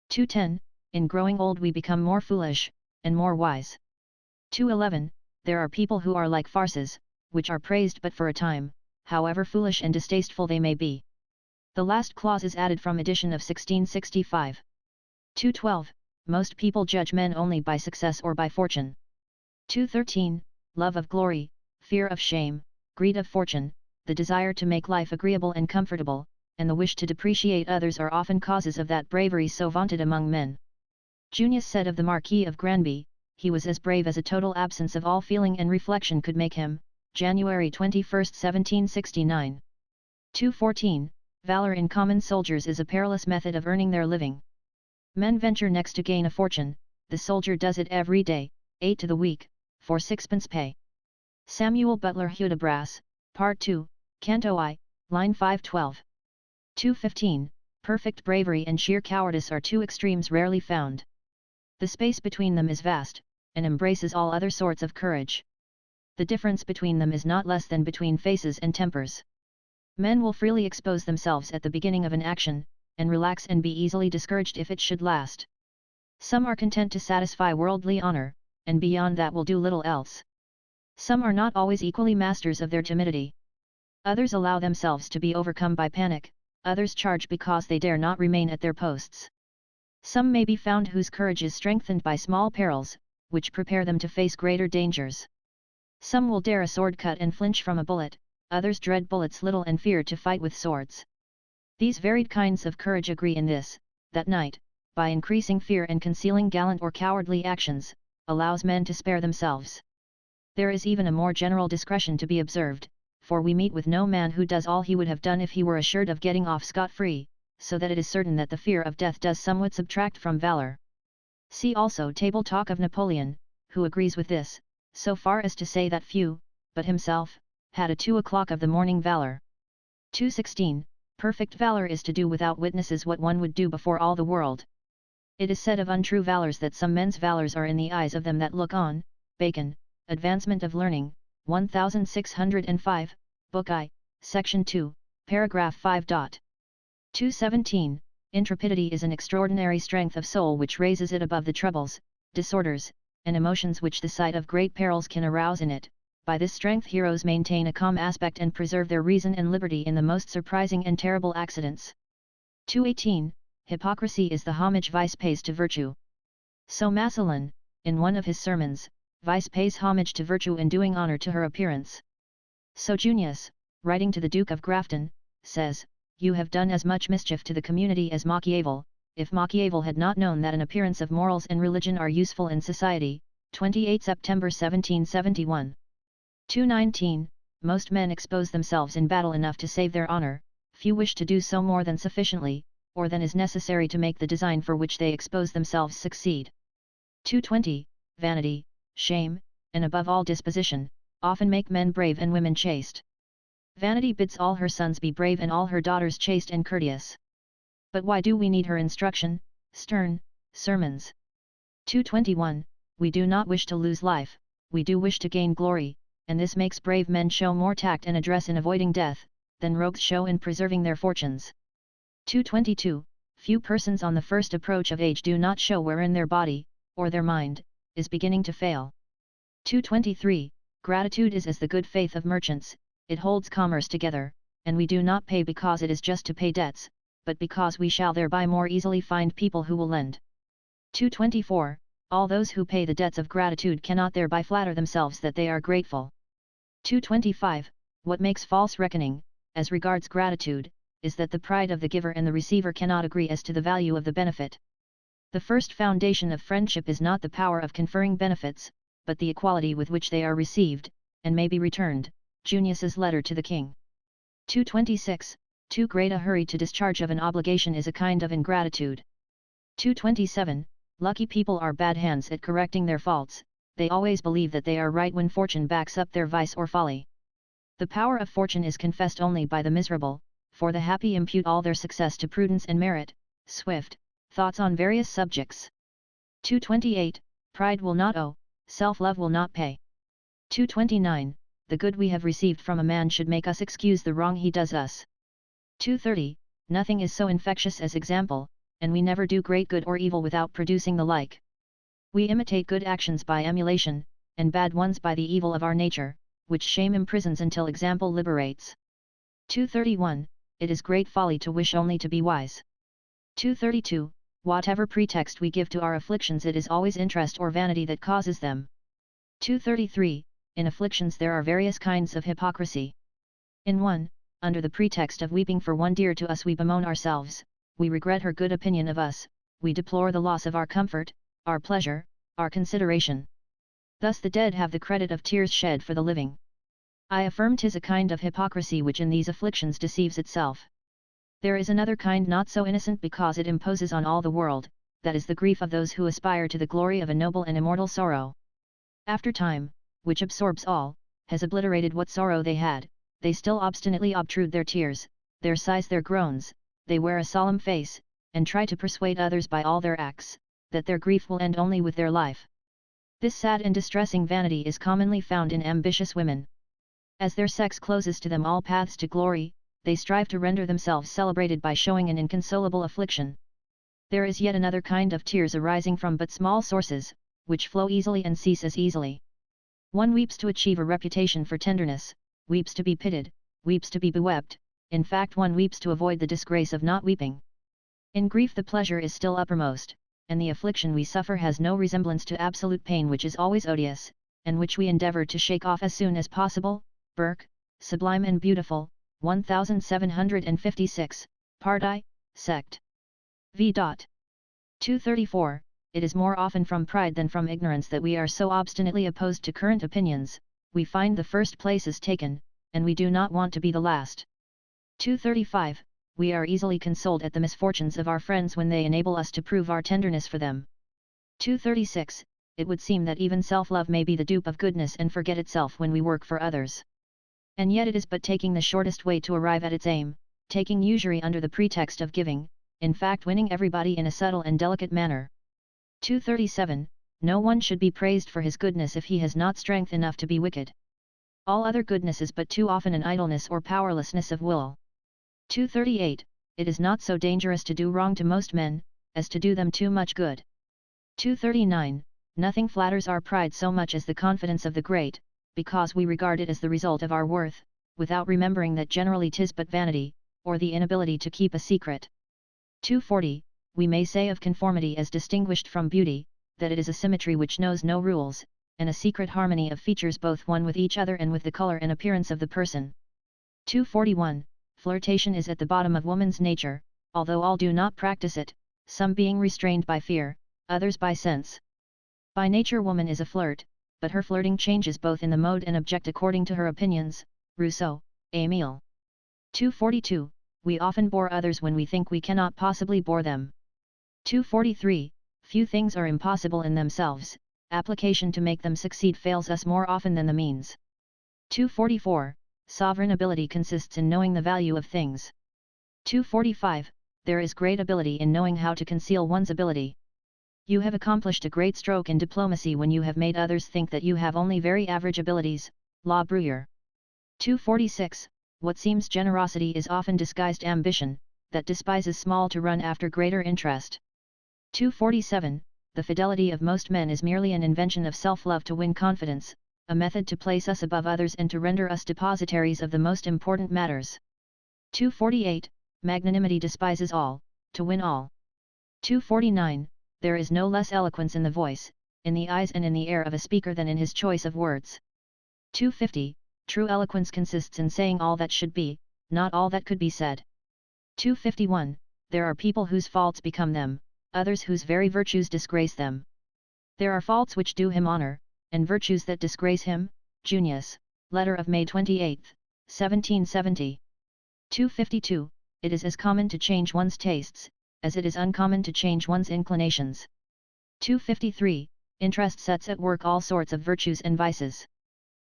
210. In growing old we become more foolish, and more wise. 211. There are people who are like farces, which are praised but for a time, however foolish and distasteful they may be. The last clause is added from edition of 1665. 212. Most people judge men only by success or by fortune. 213. Love of glory, fear of shame, greed of fortune, the desire to make life agreeable and comfortable, and the wish to depreciate others are often causes of that bravery so vaunted among men. Junius said of the Marquis of Granby, he was as brave as a total absence of all feeling and reflection could make him. January 21, 1769. 214. Valor in common soldiers is a perilous method of earning their living. Men venture next to gain a fortune, the soldier does it every day, 8 to the week, for 6pence pay. Samuel Butler Hudibras, Part 2, Canto I, line 512. 215. Perfect bravery and sheer cowardice are two extremes rarely found. The space between them is vast, and embraces all other sorts of courage. The difference between them is not less than between faces and tempers. Men will freely expose themselves at the beginning of an action, and relax and be easily discouraged if it should last. Some are content to satisfy worldly honor, and beyond that will do little else. Some are not always equally masters of their timidity. Others allow themselves to be overcome by panic, others charge because they dare not remain at their posts. Some may be found whose courage is strengthened by small perils, which prepare them to face greater dangers. Some will dare a sword cut and flinch from a bullet, others dread bullets little and fear to fight with swords. These varied kinds of courage agree in this, that night, by increasing fear and concealing gallant or cowardly actions, allows men to spare themselves. There is even a more general discretion to be observed, for we meet with no man who does all he would have done if he were assured of getting off scot-free, so that it is certain that the fear of death does somewhat subtract from valor. See also Table Talk of Napoleon, who agrees with this, so far as to say that few, but himself, had a 2 o'clock of the morning valor. 216. Perfect valor is to do without witnesses what one would do before all the world. It is said of untrue valors that some men's valors are in the eyes of them that look on. Bacon, Advancement of Learning, 1605, Book I, Section 2, Paragraph 5. 217. Intrepidity is an extraordinary strength of soul which raises it above the troubles, disorders, and emotions which the sight of great perils can arouse in it. By this strength heroes maintain a calm aspect and preserve their reason and liberty in the most surprising and terrible accidents. 218. Hypocrisy is the homage vice pays to virtue. So Massillon, in one of his sermons, vice pays homage to virtue in doing honor to her appearance. So Junius, writing to the Duke of Grafton, says, "You have done as much mischief to the community as Machiavel, if Machiavel had not known that an appearance of morals and religion are useful in society." 28 September 1771. 219. Most men expose themselves in battle enough to save their honor, few wish to do so more than sufficiently, or than is necessary to make the design for which they expose themselves succeed. 220. Vanity, shame, and above all disposition, often make men brave and women chaste. Vanity bids all her sons be brave and all her daughters chaste and courteous. But why do we need her instruction, stern, sermons? 221. We do not wish to lose life, we do wish to gain glory, and this makes brave men show more tact and address in avoiding death, than rogues show in preserving their fortunes. 222. Few persons on the first approach of age do not show wherein their body, or their mind, is beginning to fail. 223. Gratitude is as the good faith of merchants, it holds commerce together, and we do not pay because it is just to pay debts, but because we shall thereby more easily find people who will lend. 224. All those who pay the debts of gratitude cannot thereby flatter themselves that they are grateful. 225. What makes false reckoning, as regards gratitude, is that the pride of the giver and the receiver cannot agree as to the value of the benefit. The first foundation of friendship is not the power of conferring benefits, but the equality with which they are received, and may be returned. Junius's letter to the king. 226. Too great a hurry to discharge of an obligation is a kind of ingratitude. 227. Lucky people are bad hands at correcting their faults, they always believe that they are right when fortune backs up their vice or folly. The power of fortune is confessed only by the miserable, for the happy impute all their success to prudence and merit. Swift, Thoughts on Various Subjects. 228. Pride will not owe, self-love will not pay. 229. The good we have received from a man should make us excuse the wrong he does us. 230. Nothing is so infectious as example, and we never do great good or evil without producing the like. We imitate good actions by emulation, and bad ones by the evil of our nature, which shame imprisons until example liberates. 231. It is great folly to wish only to be wise. 232. Whatever pretext we give to our afflictions, it is always interest or vanity that causes them. 233. In afflictions there are various kinds of hypocrisy. In one, under the pretext of weeping for one dear to us, we bemoan ourselves, we regret her good opinion of us, we deplore the loss of our comfort, our pleasure, our consideration. Thus the dead have the credit of tears shed for the living. I affirm 'tis a kind of hypocrisy which in these afflictions deceives itself. There is another kind not so innocent because it imposes on all the world, that is the grief of those who aspire to the glory of a noble and immortal sorrow. After time, which absorbs all, has obliterated what sorrow they had, they still obstinately obtrude their tears, their sighs, their groans, they wear a solemn face, and try to persuade others by all their acts, that their grief will end only with their life. This sad and distressing vanity is commonly found in ambitious women. As their sex closes to them all paths to glory, they strive to render themselves celebrated by showing an inconsolable affliction. There is yet another kind of tears arising from but small sources, which flow easily and cease as easily. One weeps to achieve a reputation for tenderness, weeps to be pitied, weeps to be bewept, in fact one weeps to avoid the disgrace of not weeping. In grief the pleasure is still uppermost, and the affliction we suffer has no resemblance to absolute pain, which is always odious, and which we endeavour to shake off as soon as possible. Burke, Sublime and Beautiful, 1756, Part I, Sect. v. 234. It is more often from pride than from ignorance that we are so obstinately opposed to current opinions, we find the first place is taken, and we do not want to be the last. 235. We are easily consoled at the misfortunes of our friends when they enable us to prove our tenderness for them. 236. It would seem that even self-love may be the dupe of goodness and forget itself when we work for others. And yet it is but taking the shortest way to arrive at its aim, taking usury under the pretext of giving, in fact winning everybody in a subtle and delicate manner. 237. No one should be praised for his goodness if he has not strength enough to be wicked. All other goodness is but too often an idleness or powerlessness of will. 238. It is not so dangerous to do wrong to most men, as to do them too much good. 239. Nothing flatters our pride so much as the confidence of the great, because we regard it as the result of our worth, without remembering that generally 'tis but vanity, or the inability to keep a secret. 240. We may say of conformity as distinguished from beauty, that it is a symmetry which knows no rules, and a secret harmony of features both one with each other and with the color and appearance of the person. 241. Flirtation is at the bottom of woman's nature, although all do not practice it, some being restrained by fear, others by sense. By nature woman is a flirt, but her flirting changes both in the mode and object according to her opinions. Rousseau, Émile. 242. We often bore others when we think we cannot possibly bore them. 243. Few things are impossible in themselves, application to make them succeed fails us more often than the means. 244. Sovereign ability consists in knowing the value of things. 245. There is great ability in knowing how to conceal one's ability. You have accomplished a great stroke in diplomacy when you have made others think that you have only very average abilities. La Bruyere. 246. What seems generosity is often disguised ambition, that despises small to run after greater interest. 247. The fidelity of most men is merely an invention of self-love to win confidence, a method to place us above others and to render us depositaries of the most important matters. 248. Magnanimity despises all, to win all. 249. There is no less eloquence in the voice, in the eyes and in the air of a speaker than in his choice of words. 250. True eloquence consists in saying all that should be, not all that could be said. 251. There are people whose faults become them, others whose very virtues disgrace them. There are faults which do him honor, and virtues that disgrace him. Junius, letter of May 28, 1770. 252. It is as common to change one's tastes, as it is uncommon to change one's inclinations. 253. Interest sets at work all sorts of virtues and vices.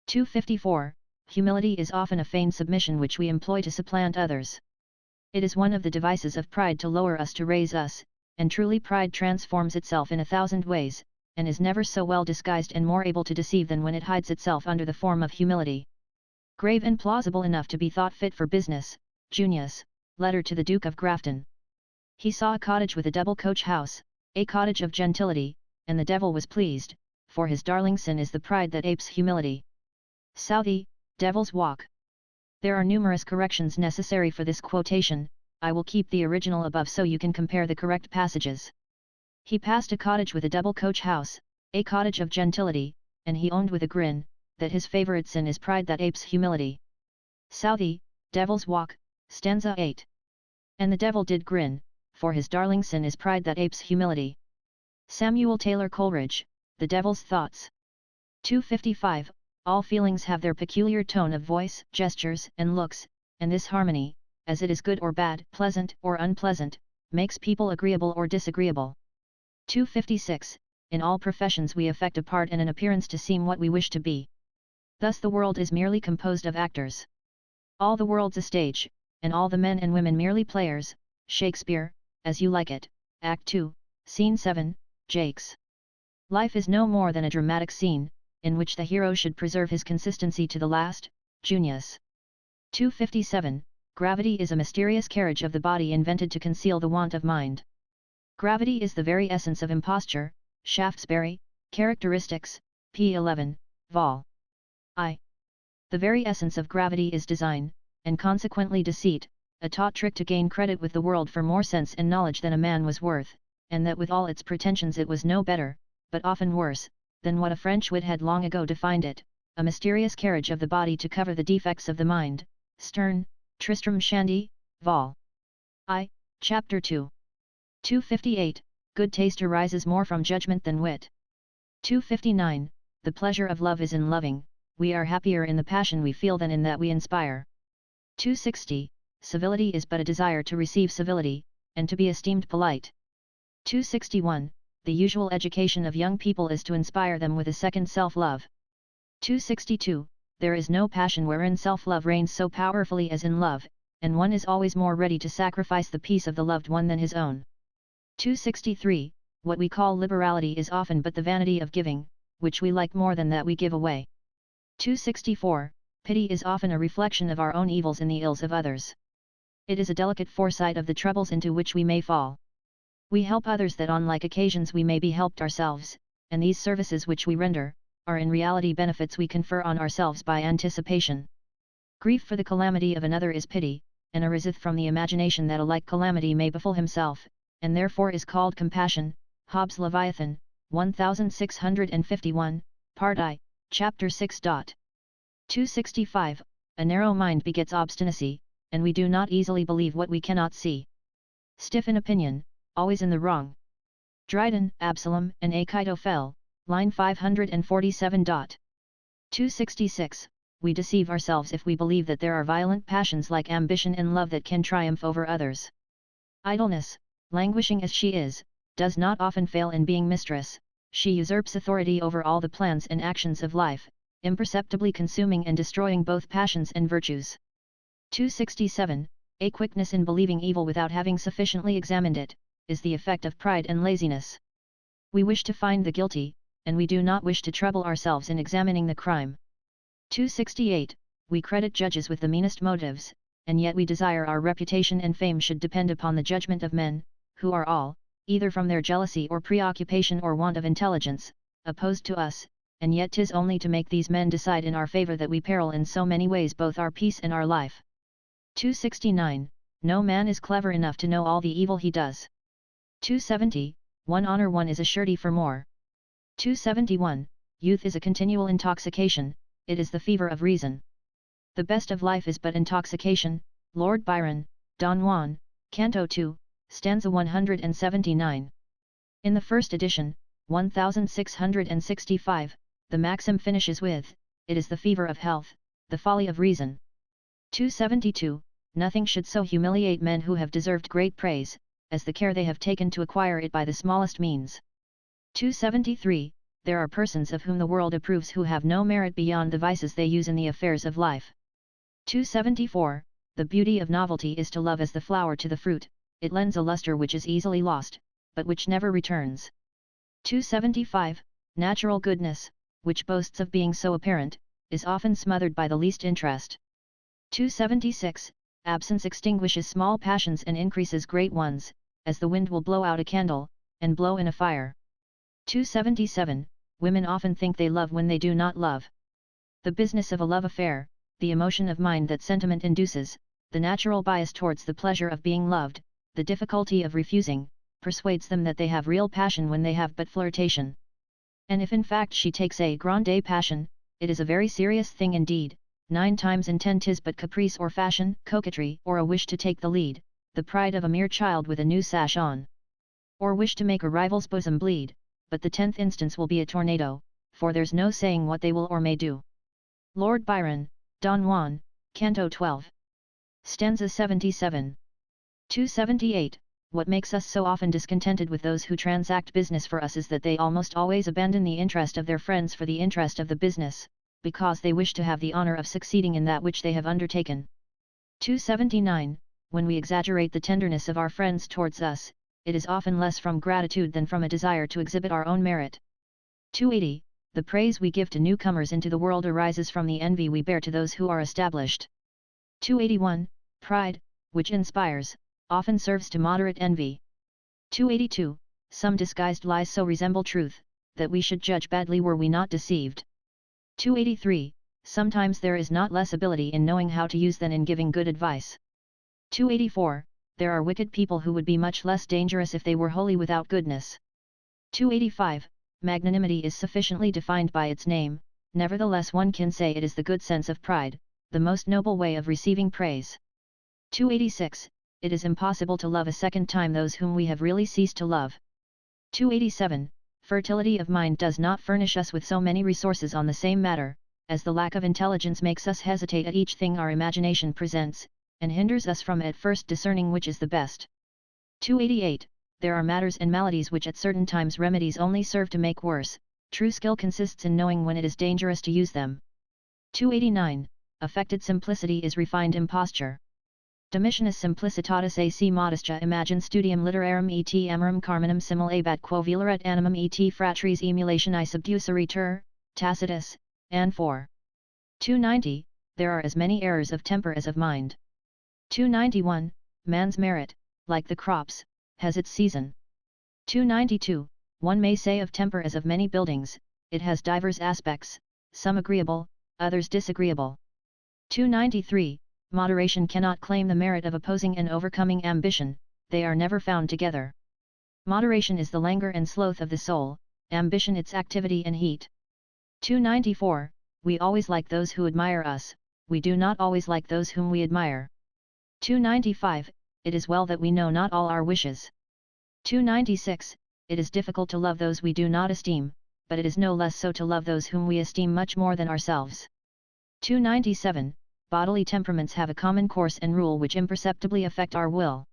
254. Humility is often a feigned submission which we employ to supplant others. It is one of the devices of pride to lower us to raise us, and truly pride transforms itself in 1,000 ways, and is never so well disguised and more able to deceive than when it hides itself under the form of humility. Grave and plausible enough to be thought fit for business. Junius, letter to the Duke of Grafton. He saw a cottage with a double coach house, a cottage of gentility, and the devil was pleased, for his darling sin is the pride that apes humility. Southey, Devil's Walk. There are numerous corrections necessary for this quotation. I will keep the original above so you can compare the correct passages. He passed a cottage with a double coach house, a cottage of gentility, and he owned with a grin, that his favourite sin is pride that apes humility. Southey, Devil's Walk, stanza 8. And the devil did grin, for his darling sin is pride that apes humility. Samuel Taylor Coleridge, The Devil's Thoughts. 255. All feelings have their peculiar tone of voice, gestures, and looks, and this harmony, as it is good or bad, pleasant or unpleasant, makes people agreeable or disagreeable. 256. In all professions we affect a part and an appearance to seem what we wish to be. Thus the world is merely composed of actors. All the world's a stage, and all the men and women merely players. Shakespeare, As You Like It, Act 2, Scene 7, Jakes. Life is no more than a dramatic scene, in which the hero should preserve his consistency to the last. Junius. 257. Gravity is a mysterious carriage of the body invented to conceal the want of mind. Gravity is the very essence of imposture. Shaftesbury, Characteristics, p. 11, vol. I. The very essence of gravity is design, and consequently deceit, a taught trick to gain credit with the world for more sense and knowledge than a man was worth, and that with all its pretensions it was no better, but often worse, than what a French wit had long ago defined it, a mysterious carriage of the body to cover the defects of the mind. Sterne, Tristram Shandy, vol. I, chapter 2. 258. Good taste arises more from judgment than wit. 259. The pleasure of love is in loving, we are happier in the passion we feel than in that we inspire. 260. Civility is but a desire to receive civility, and to be esteemed polite. 261. The usual education of young people is to inspire them with a second self-love. 262. There is no passion wherein self-love reigns so powerfully as in love, and one is always more ready to sacrifice the peace of the loved one than his own. 263. What we call liberality is often but the vanity of giving, which we like more than that we give away. 264. Pity is often a reflection of our own evils in the ills of others. It is a delicate foresight of the troubles into which we may fall. We help others that on like occasions we may be helped ourselves, and these services which we render, are in reality benefits we confer on ourselves by anticipation. Grief for the calamity of another is pity, and ariseth from the imagination that a like calamity may befall himself, and therefore is called compassion. Hobbes' Leviathan, 1651, Part I, Chapter 6. 265, A narrow mind begets obstinacy, and we do not easily believe what we cannot see. Stiff in opinion, always in the wrong. Dryden, Absalom and Achitophel, line 547. 266, We deceive ourselves if we believe that there are violent passions like ambition and love that can triumph over others. Idleness, languishing as she is, does not often fail in being mistress. She usurps authority over all the plans and actions of life, imperceptibly consuming and destroying both passions and virtues. 267, A quickness in believing evil without having sufficiently examined it, is the effect of pride and laziness. We wish to find the guilty, and we do not wish to trouble ourselves in examining the crime. 268, We credit judges with the meanest motives, and yet we desire our reputation and fame should depend upon the judgment of men, who are all, either from their jealousy or preoccupation or want of intelligence, opposed to us, and yet 'tis only to make these men decide in our favor that we peril in so many ways both our peace and our life. 269, No man is clever enough to know all the evil he does. 270, One honor one is a surety for more. 271, Youth is a continual intoxication, it is the fever of reason. The best of life is but intoxication. Lord Byron, Don Juan, Canto 2, stanza 179. In the first edition, 1665, the maxim finishes with, It is the fever of health, the folly of reason. 272, Nothing should so humiliate men who have deserved great praise, as the care they have taken to acquire it by the smallest means. 273, There are persons of whom the world approves who have no merit beyond the vices they use in the affairs of life. 274, The beauty of novelty is to love as the flower to the fruit, it lends a luster which is easily lost, but which never returns. 275, Natural goodness, which boasts of being so apparent, is often smothered by the least interest. 276, Absence extinguishes small passions and increases great ones, as the wind will blow out a candle, and blow in a fire. 277, Women often think they love when they do not love. The business of a love affair, the emotion of mind that sentiment induces, the natural bias towards the pleasure of being loved, the difficulty of refusing, persuades them that they have real passion when they have but flirtation. And if in fact she takes a grande passion, it is a very serious thing indeed. 9 times in 10 'tis but caprice or fashion, coquetry or a wish to take the lead, the pride of a mere child with a new sash on. Or wish to make a rival's bosom bleed, but the 10th instance will be a tornado, for there's no saying what they will or may do. Lord Byron, Don Juan, Canto 12. Stanza 77. 278, What makes us so often discontented with those who transact business for us is that they almost always abandon the interest of their friends for the interest of the business, because they wish to have the honor of succeeding in that which they have undertaken. 279, When we exaggerate the tenderness of our friends towards us, it is often less from gratitude than from a desire to exhibit our own merit. 280, The praise we give to newcomers into the world arises from the envy we bear to those who are established. 281, Pride, which inspires, often serves to moderate envy. 282, Some disguised lies so resemble truth, that we should judge badly were we not deceived. 283, Sometimes there is not less ability in knowing how to use than in giving good advice. 284, There are wicked people who would be much less dangerous if they were wholly without goodness. 285, Magnanimity is sufficiently defined by its name, nevertheless one can say it is the good sense of pride, the most noble way of receiving praise. 286, It is impossible to love a second time those whom we have really ceased to love. 287, Fertility of mind does not furnish us with so many resources on the same matter, as the lack of intelligence makes us hesitate at each thing our imagination presents, and hinders us from at first discerning which is the best. 288, There are matters and maladies which at certain times remedies only serve to make worse, true skill consists in knowing when it is dangerous to use them. 289, Affected simplicity is refined imposture. Domitionis simplicitatis ac modestia imagine studium literarum et amorum carminum simul abat quo vilaret animum et fratris emulationis subduceritur, Tacitus, An 4. 290, There are as many errors of temper as of mind. 291, Man's merit, like the crops, has its season. 292, One may say of temper as of many buildings, it has divers aspects, some agreeable, others disagreeable. 293, Moderation cannot claim the merit of opposing and overcoming ambition, they are never found together. Moderation is the languor and sloth of the soul, ambition its activity and heat. 294, we always like those who admire us, we do not always like those whom we admire. 295, it is well that we know not all our wishes. 296, it is difficult to love those we do not esteem, but it is no less so to love those whom we esteem much more than ourselves. 297, bodily temperaments have a common course and rule which imperceptibly affect our will.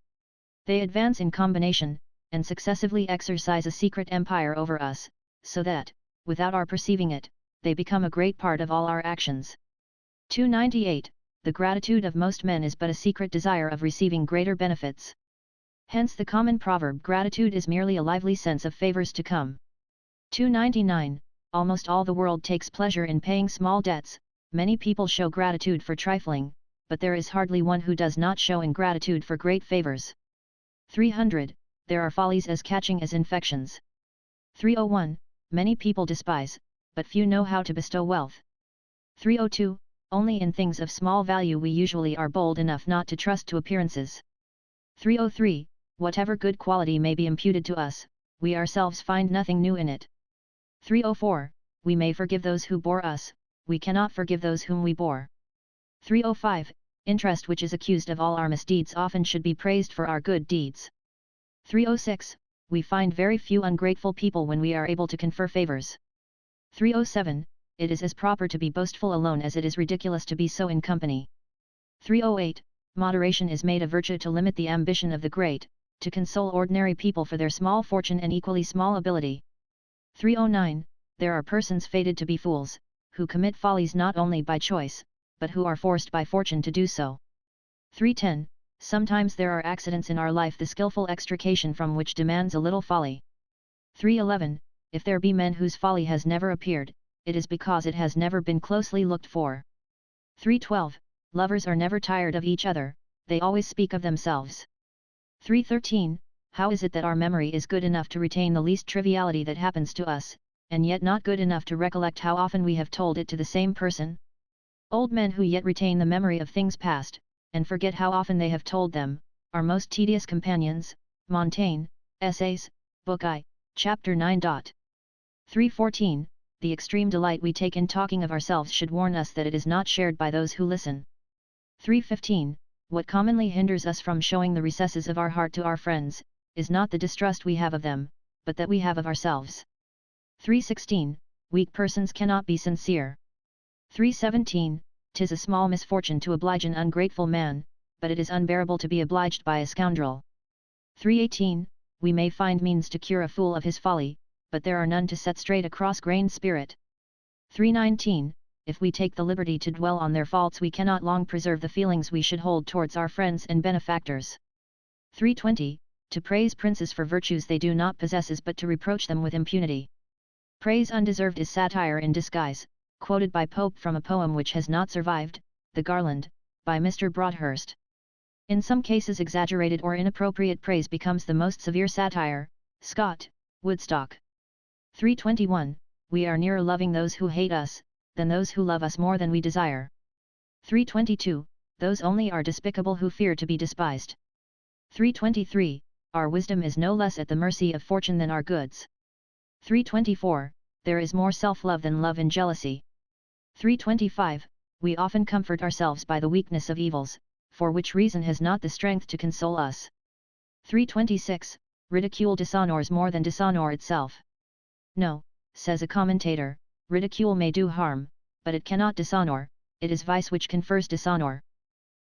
They advance in combination, and successively exercise a secret empire over us, so that, without our perceiving it, they become a great part of all our actions. 298, the gratitude of most men is but a secret desire of receiving greater benefits. Hence the common proverb, gratitude is merely a lively sense of favors to come. 299, almost all the world takes pleasure in paying small debts, many people show gratitude for trifling, but there is hardly one who does not show ingratitude for great favors. 300, there are follies as catching as infections. 301, many people despise, but few know how to bestow wealth. 302, only in things of small value we usually are bold enough not to trust to appearances. 303, whatever good quality may be imputed to us, we ourselves find nothing new in it. 304, we may forgive those who bore us, we cannot forgive those whom we bore. 305, interest which is accused of all our misdeeds often should be praised for our good deeds. 306, we find very few ungrateful people when we are able to confer favors. 307, it is as proper to be boastful alone as it is ridiculous to be so in company. 308, moderation is made a virtue to limit the ambition of the great, to console ordinary people for their small fortune and equally small ability. 309, there are persons fated to be fools, who commit follies not only by choice, but who are forced by fortune to do so. 310, sometimes there are accidents in our life the skillful extrication from which demands a little folly. 311, if there be men whose folly has never appeared, it is because it has never been closely looked for. 312, lovers are never tired of each other, they always speak of themselves. 313, how is it that our memory is good enough to retain the least triviality that happens to us, and yet not good enough to recollect how often we have told it to the same person? Old men who yet retain the memory of things past, and forget how often they have told them, are most tedious companions. Montaigne, Essays, Book I, Chapter 9. 314, the extreme delight we take in talking of ourselves should warn us that it is not shared by those who listen. 315, what commonly hinders us from showing the recesses of our heart to our friends, is not the distrust we have of them, but that we have of ourselves. 316, weak persons cannot be sincere. 317, 'tis a small misfortune to oblige an ungrateful man, but it is unbearable to be obliged by a scoundrel. 318, we may find means to cure a fool of his folly, but there are none to set straight a cross-grained spirit. 319, if we take the liberty to dwell on their faults we cannot long preserve the feelings we should hold towards our friends and benefactors. 320, to praise princes for virtues they do not possess is but to reproach them with impunity. Praise undeserved is satire in disguise, quoted by Pope from a poem which has not survived, The Garland, by Mr. Broadhurst. In some cases exaggerated or inappropriate praise becomes the most severe satire. Scott, Woodstock. 321, we are nearer loving those who hate us, than those who love us more than we desire. 322, those only are despicable who fear to be despised. 323, our wisdom is no less at the mercy of fortune than our goods. 324, there is more self-love than love and jealousy. 325, we often comfort ourselves by the weakness of evils, for which reason has not the strength to console us. 326, ridicule dishonors more than dishonor itself. No, says a commentator, ridicule may do harm, but it cannot dishonor, it is vice which confers dishonor.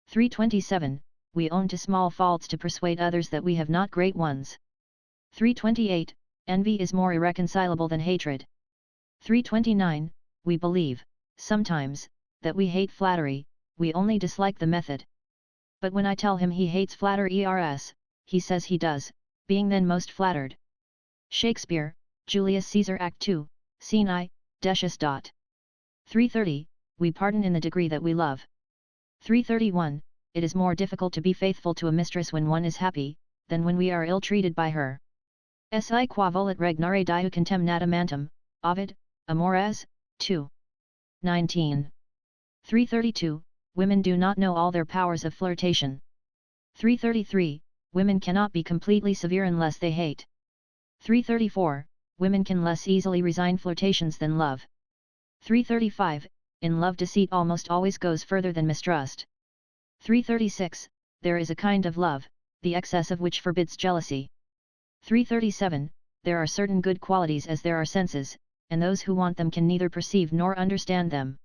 327, we own to small faults to persuade others that we have not great ones. 328, envy is more irreconcilable than hatred. 329, we believe, sometimes, that we hate flattery, we only dislike the method. But when I tell him he hates flattery, he says he does, being then most flattered. Shakespeare, Julius Caesar Act 2, Scene I, Decius. 330, we pardon in the degree that we love. 331, it is more difficult to be faithful to a mistress when one is happy, than when we are ill-treated by her. Si qua volet regnare diu contemnata mantem, Ovid, Amores, 2. 19. 332, women do not know all their powers of flirtation. 333, women cannot be completely severe unless they hate. 334, women can less easily resign flirtations than love. 335, in love deceit almost always goes further than mistrust. 336, there is a kind of love, the excess of which forbids jealousy. 337, there are certain good qualities as there are senses, and those who want them can neither perceive nor understand them.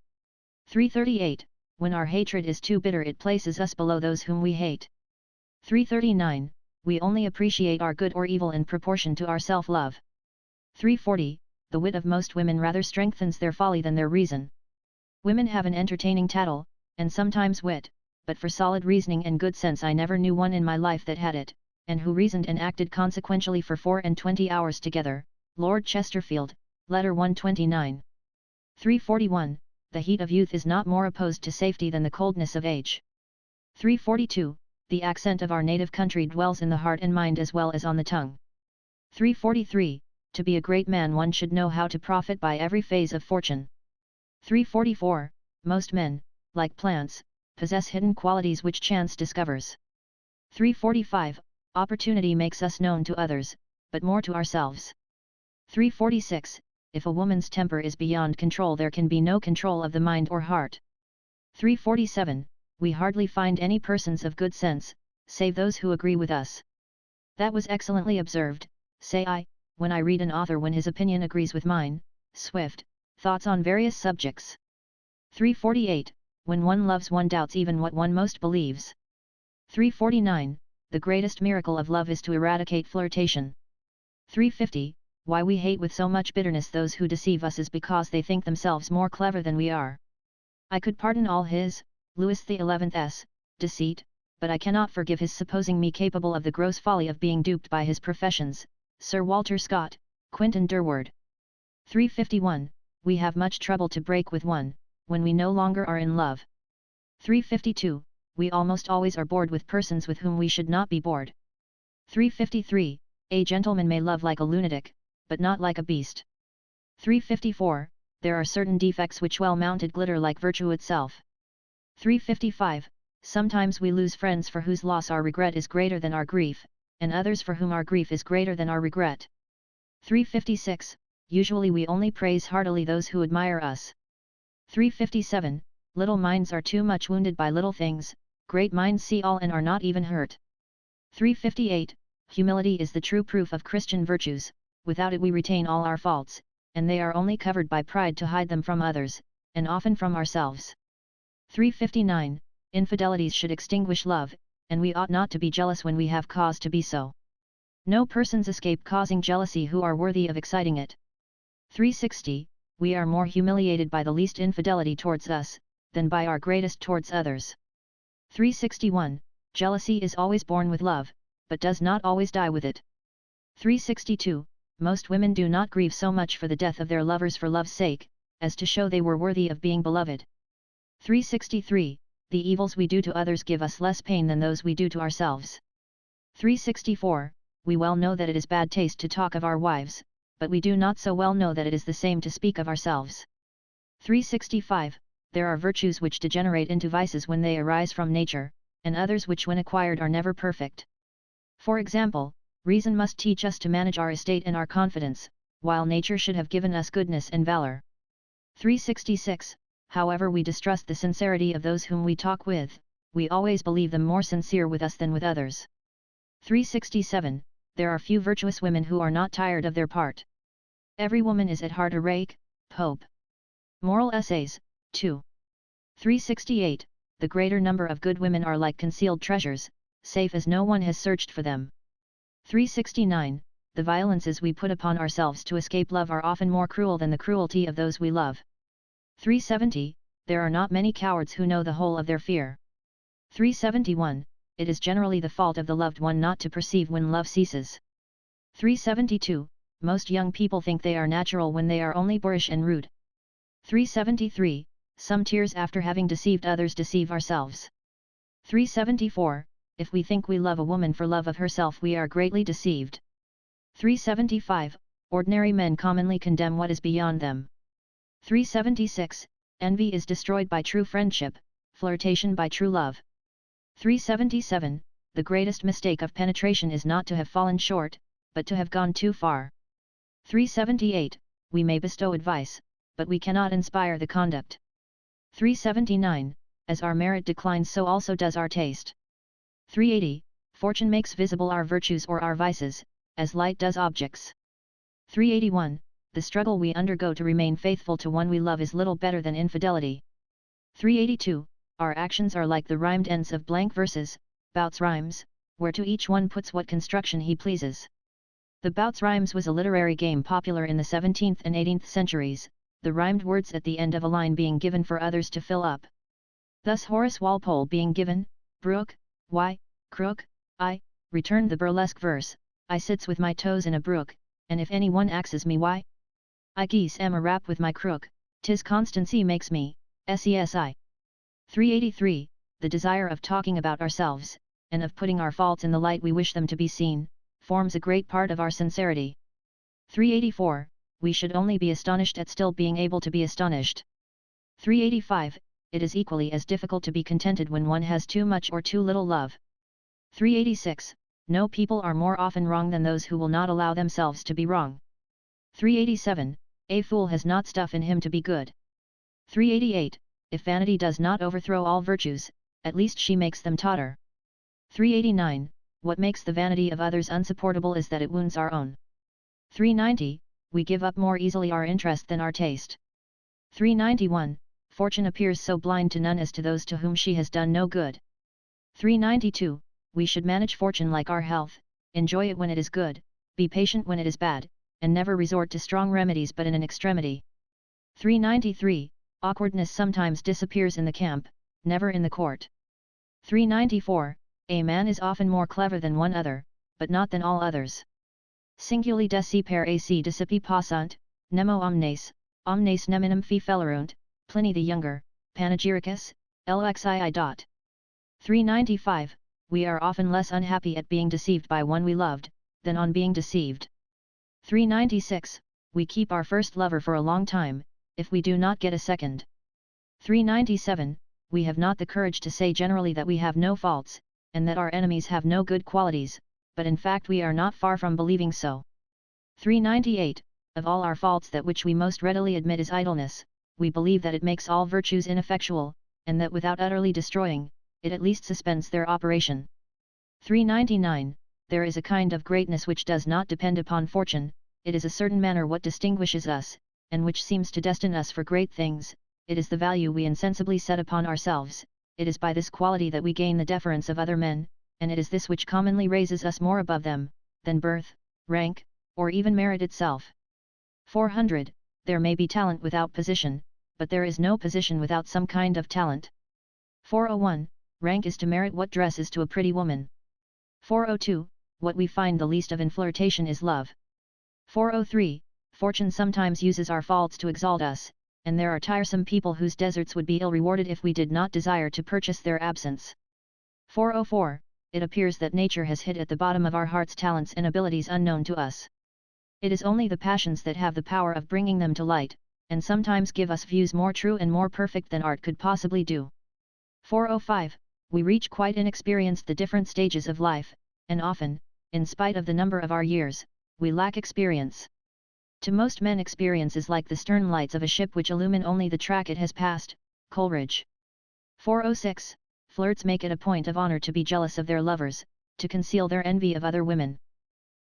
338, when our hatred is too bitter it places us below those whom we hate. 339, we only appreciate our good or evil in proportion to our self-love. 340, the wit of most women rather strengthens their folly than their reason. Women have an entertaining tattle, and sometimes wit, but for solid reasoning and good sense I never knew one in my life that had it, and who reasoned and acted consequentially for 24 hours together. Lord Chesterfield, Letter 129. 341, the heat of youth is not more opposed to safety than the coldness of age. 342, the accent of our native country dwells in the heart and mind as well as on the tongue. 343, to be a great man one should know how to profit by every phase of fortune. 344, most men, like plants, possess hidden qualities which chance discovers. 345, opportunity makes us known to others, but more to ourselves. 346, if a woman's temper is beyond control there can be no control of the mind or heart. 347, we hardly find any persons of good sense, save those who agree with us. That was excellently observed, say I, when I read an author when his opinion agrees with mine. Swift, Thoughts on Various Subjects. 348, when one loves one doubts even what one most believes. 349, the greatest miracle of love is to eradicate flirtation. 350, why we hate with so much bitterness those who deceive us is because they think themselves more clever than we are. I could pardon all his, Louis XI's, deceit, but I cannot forgive his supposing me capable of the gross folly of being duped by his professions. Sir Walter Scott, Quinton Durward. 351, we have much trouble to break with one, when we no longer are in love. 352, we almost always are bored with persons with whom we should not be bored. 353, a gentleman may love like a lunatic, but not like a beast. 354, there are certain defects which well mounted glitter like virtue itself. 355, sometimes we lose friends for whose loss our regret is greater than our grief, and others for whom our grief is greater than our regret. 356, usually we only praise heartily those who admire us. 357, little minds are too much wounded by little things, great minds see all and are not even hurt. 358, humility is the true proof of Christian virtues, without it we retain all our faults, and they are only covered by pride to hide them from others, and often from ourselves. 359, infidelities should extinguish love, and we ought not to be jealous when we have cause to be so. No persons escape causing jealousy who are worthy of exciting it. 360, we are more humiliated by the least infidelity towards us, than by our greatest towards others. 361, jealousy is always born with love, but does not always die with it. 362, most women do not grieve so much for the death of their lovers for love's sake, as to show they were worthy of being beloved. 363, the evils we do to others give us less pain than those we do to ourselves. 364, we well know that it is bad taste to talk of our wives, but we do not so well know that it is the same to speak of ourselves. 365, there are virtues which degenerate into vices when they arise from nature, and others which when acquired are never perfect. For example, reason must teach us to manage our estate and our confidence, while nature should have given us goodness and valor. 366, however we distrust the sincerity of those whom we talk with, we always believe them more sincere with us than with others. 367, there are few virtuous women who are not tired of their part. Every woman is at heart a rake. Pope. Moral Essays, 2. 368, the greater number of good women are like concealed treasures, safe as no one has searched for them. 369, the violences we put upon ourselves to escape love are often more cruel than the cruelty of those we love. 370, there are not many cowards who know the whole of their fear. 371, it is generally the fault of the loved one not to perceive when love ceases. 372, most young people think they are natural when they are only boorish and rude. 373, some tears after having deceived others deceive ourselves. 374, if we think we love a woman for love of herself we are greatly deceived. 375, ordinary men commonly condemn what is beyond them. 376, envy is destroyed by true friendship, flirtation by true love. 377, the greatest mistake of penetration is not to have fallen short, but to have gone too far. 378, we may bestow advice, but we cannot inspire the conduct. 379. As our merit declines so also does our taste. 380. Fortune makes visible our virtues or our vices, as light does objects. 381. The struggle we undergo to remain faithful to one we love is little better than infidelity. 382. Our actions are like the rhymed ends of blank verses, Bouts rhymes, where to each one puts what construction he pleases. The Bouts rhymes was a literary game popular in the 17th and 18th centuries, the rhymed words at the end of a line being given for others to fill up. Thus Horace Walpole being given, brook, why, crook, I, returned the burlesque verse, I sits with my toes in a brook, and if any one axes me why? I geese am a rap with my crook, 'tis constancy makes me, sesi. 383. The desire of talking about ourselves, and of putting our faults in the light we wish them to be seen, forms a great part of our sincerity. 384. We should only be astonished at still being able to be astonished. 385. It is equally as difficult to be contented when one has too much or too little love. 386. No people are more often wrong than those who will not allow themselves to be wrong. 387. A fool has not stuff in him to be good. 388. If vanity does not overthrow all virtues, at least she makes them totter. 389. What makes the vanity of others unsupportable is that it wounds our own. 390. We give up more easily our interest than our taste. 391. Fortune appears so blind to none as to those to whom she has done no good. 392. We should manage fortune like our health, enjoy it when it is good, be patient when it is bad, and never resort to strong remedies but in an extremity. 393. Awkwardness sometimes disappears in the camp, never in the court. 394. A man is often more clever than one other, but not than all others. Singuli deci per ac discipi passant, nemo omnes neminem fi felerunt, Pliny the Younger, Panegyricus, Lxii. 395. We are often less unhappy at being deceived by one we loved, than on being deceived. 396. We keep our first lover for a long time, if we do not get a second. 397. We have not the courage to say generally that we have no faults, and that our enemies have no good qualities, but in fact we are not far from believing so. 398. Of all our faults that which we most readily admit is idleness, we believe that it makes all virtues ineffectual, and that without utterly destroying, it at least suspends their operation. 399. There is a kind of greatness which does not depend upon fortune, it is a certain manner what distinguishes us, and which seems to destine us for great things, it is the value we insensibly set upon ourselves, it is by this quality that we gain the deference of other men, and it is this which commonly raises us more above them, than birth, rank, or even merit itself. 400. There may be talent without position, but there is no position without some kind of talent. 401. Rank is to merit what dress is to a pretty woman. 402. What we find the least of in flirtation is love. 403. Fortune sometimes uses our faults to exalt us, and there are tiresome people whose deserts would be ill rewarded if we did not desire to purchase their absence. 404. It appears that nature has hid at the bottom of our hearts talents and abilities unknown to us. It is only the passions that have the power of bringing them to light, and sometimes give us views more true and more perfect than art could possibly do. 405. We reach quite inexperienced the different stages of life, and often, in spite of the number of our years, we lack experience. To most men experience is like the stern lights of a ship which illumine only the track it has passed. Coleridge. 406. Flirts make it a point of honor to be jealous of their lovers, to conceal their envy of other women.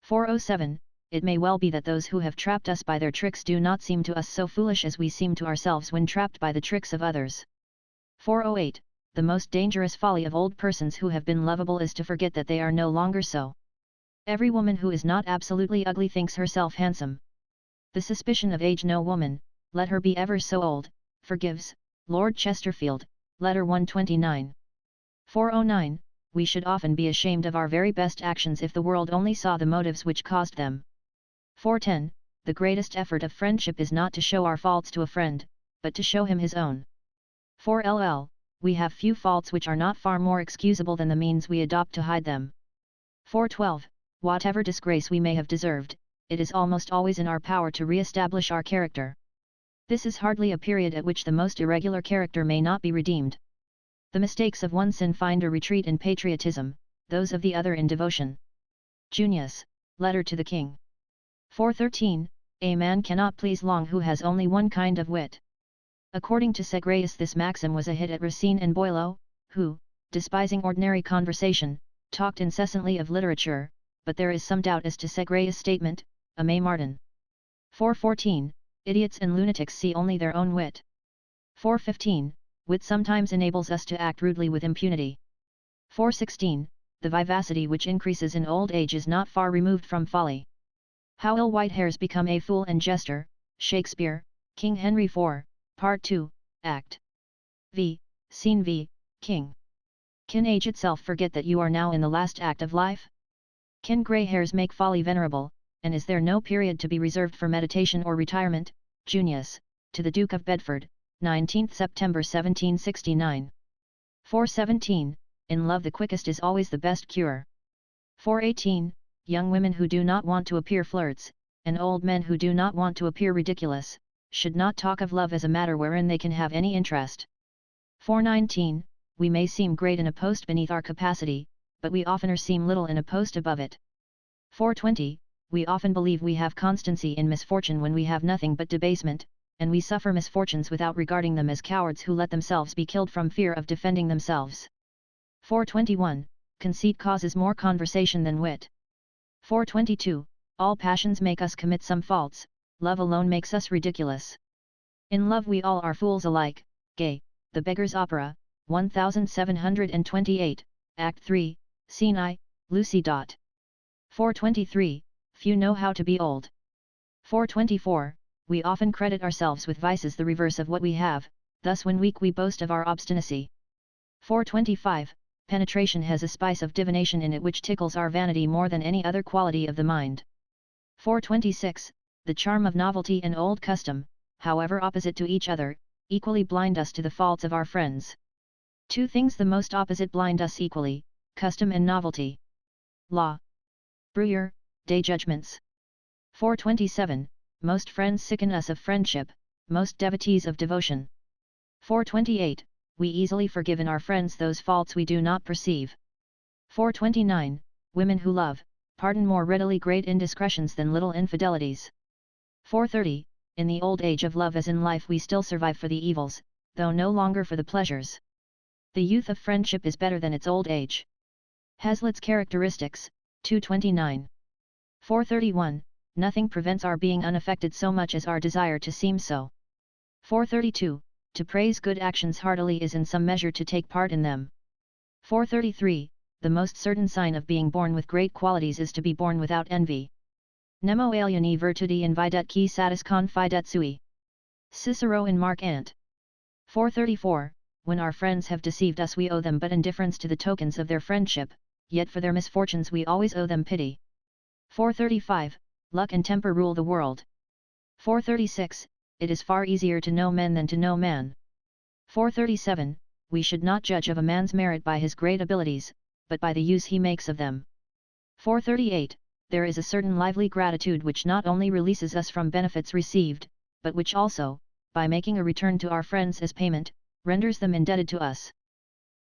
407. It may well be that those who have trapped us by their tricks do not seem to us so foolish as we seem to ourselves when trapped by the tricks of others. 408. The most dangerous folly of old persons who have been lovable is to forget that they are no longer so. Every woman who is not absolutely ugly thinks herself handsome. The suspicion of age no woman, let her be ever so old, forgives. Lord Chesterfield, Letter 129. 409. We should often be ashamed of our very best actions if the world only saw the motives which caused them. 410. The greatest effort of friendship is not to show our faults to a friend, but to show him his own. 4ll. We have few faults which are not far more excusable than the means we adopt to hide them. 412. Whatever disgrace we may have deserved, it is almost always in our power to re-establish our character. This is hardly a period at which the most irregular character may not be redeemed. The mistakes of one sin find a retreat in patriotism, those of the other in devotion. Junius, Letter to the King. 413. A man cannot please long who has only one kind of wit. According to Segrais, this maxim was a hit at Racine and Boileau, who, despising ordinary conversation, talked incessantly of literature, but there is some doubt as to Segrais' statement, Aimé Martin. 414. Idiots and lunatics see only their own wit. 415. Wit sometimes enables us to act rudely with impunity. 416. The vivacity which increases in old age is not far removed from folly. How ill white hairs become a fool and jester. Shakespeare, King Henry IV, Part 2, Act V, Scene V, King. Can age itself forget that you are now in the last act of life? Can grey hairs make folly venerable, and is there no period to be reserved for meditation or retirement? Junius, to the Duke of Bedford, 19th September 1769. 417. In love the quickest is always the best cure. 418. Young women who do not want to appear flirts, and old men who do not want to appear ridiculous, should not talk of love as a matter wherein they can have any interest. 419. We may seem great in a post beneath our capacity, but we oftener seem little in a post above it. 420. We often believe we have constancy in misfortune when we have nothing but debasement, and we suffer misfortunes without regarding them as cowards who let themselves be killed from fear of defending themselves. 421. Conceit causes more conversation than wit. 422. All passions make us commit some faults, love alone makes us ridiculous. In love we all are fools alike. Gay, The Beggar's Opera, 1728, Act 3, Scene I, Lucy. 423. Few know how to be old. 424. We often credit ourselves with vices the reverse of what we have, thus when weak we boast of our obstinacy. 425. Penetration has a spice of divination in it which tickles our vanity more than any other quality of the mind. 426. The charm of novelty and old custom, however opposite to each other, equally blind us to the faults of our friends. Two things the most opposite blind us equally, custom and novelty. Law. Bruyère, Day Judgments. 427. Most friends sicken us of friendship, most devotees of devotion. 428. We easily forgive in our friends those faults we do not perceive. 429. Women who love, pardon more readily great indiscretions than little infidelities. 430. In the old age of love as in life we still survive for the evils, though no longer for the pleasures. The youth of friendship is better than its old age. Hazlitt's Characteristics, 229. 431. Nothing prevents our being unaffected so much as our desire to seem so. 432. To praise good actions heartily is in some measure to take part in them. 433. The most certain sign of being born with great qualities is to be born without envy. Nemo alieni virtudi invidet qui satis confidet sui. Cicero in Mark Ant. 434. When our friends have deceived us we owe them but indifference to the tokens of their friendship, yet for their misfortunes we always owe them pity. 435. Luck and temper rule the world. 436. It is far easier to know men than to know man. 437. We should not judge of a man's merit by his great abilities, but by the use he makes of them. 438. There is a certain lively gratitude which not only releases us from benefits received, but which also, by making a return to our friends as payment, renders them indebted to us.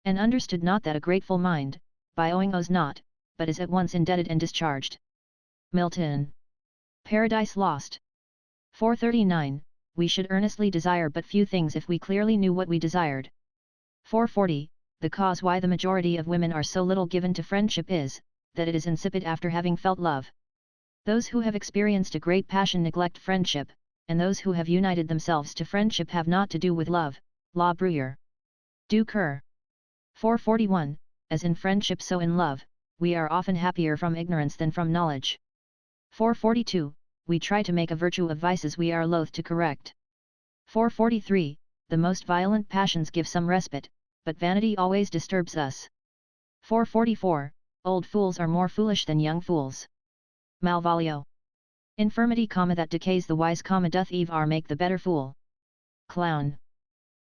And understood not that a grateful mind, by owing owes not, but is at once indebted and discharged. Milton. Paradise Lost. 439. We should earnestly desire but few things if we clearly knew what we desired. 440. The cause why the majority of women are so little given to friendship is, that it is insipid after having felt love. Those who have experienced a great passion neglect friendship, and those who have united themselves to friendship have not to do with love. La Bruyère. Du Coeur. 441. As in friendship so in love, we are often happier from ignorance than from knowledge. 442. We try to make a virtue of vices we are loath to correct. 443. The most violent passions give some respite, but vanity always disturbs us. 444. Old fools are more foolish than young fools. Malvolio. Infirmity, that decays the wise, doth Eve make the better fool. Clown.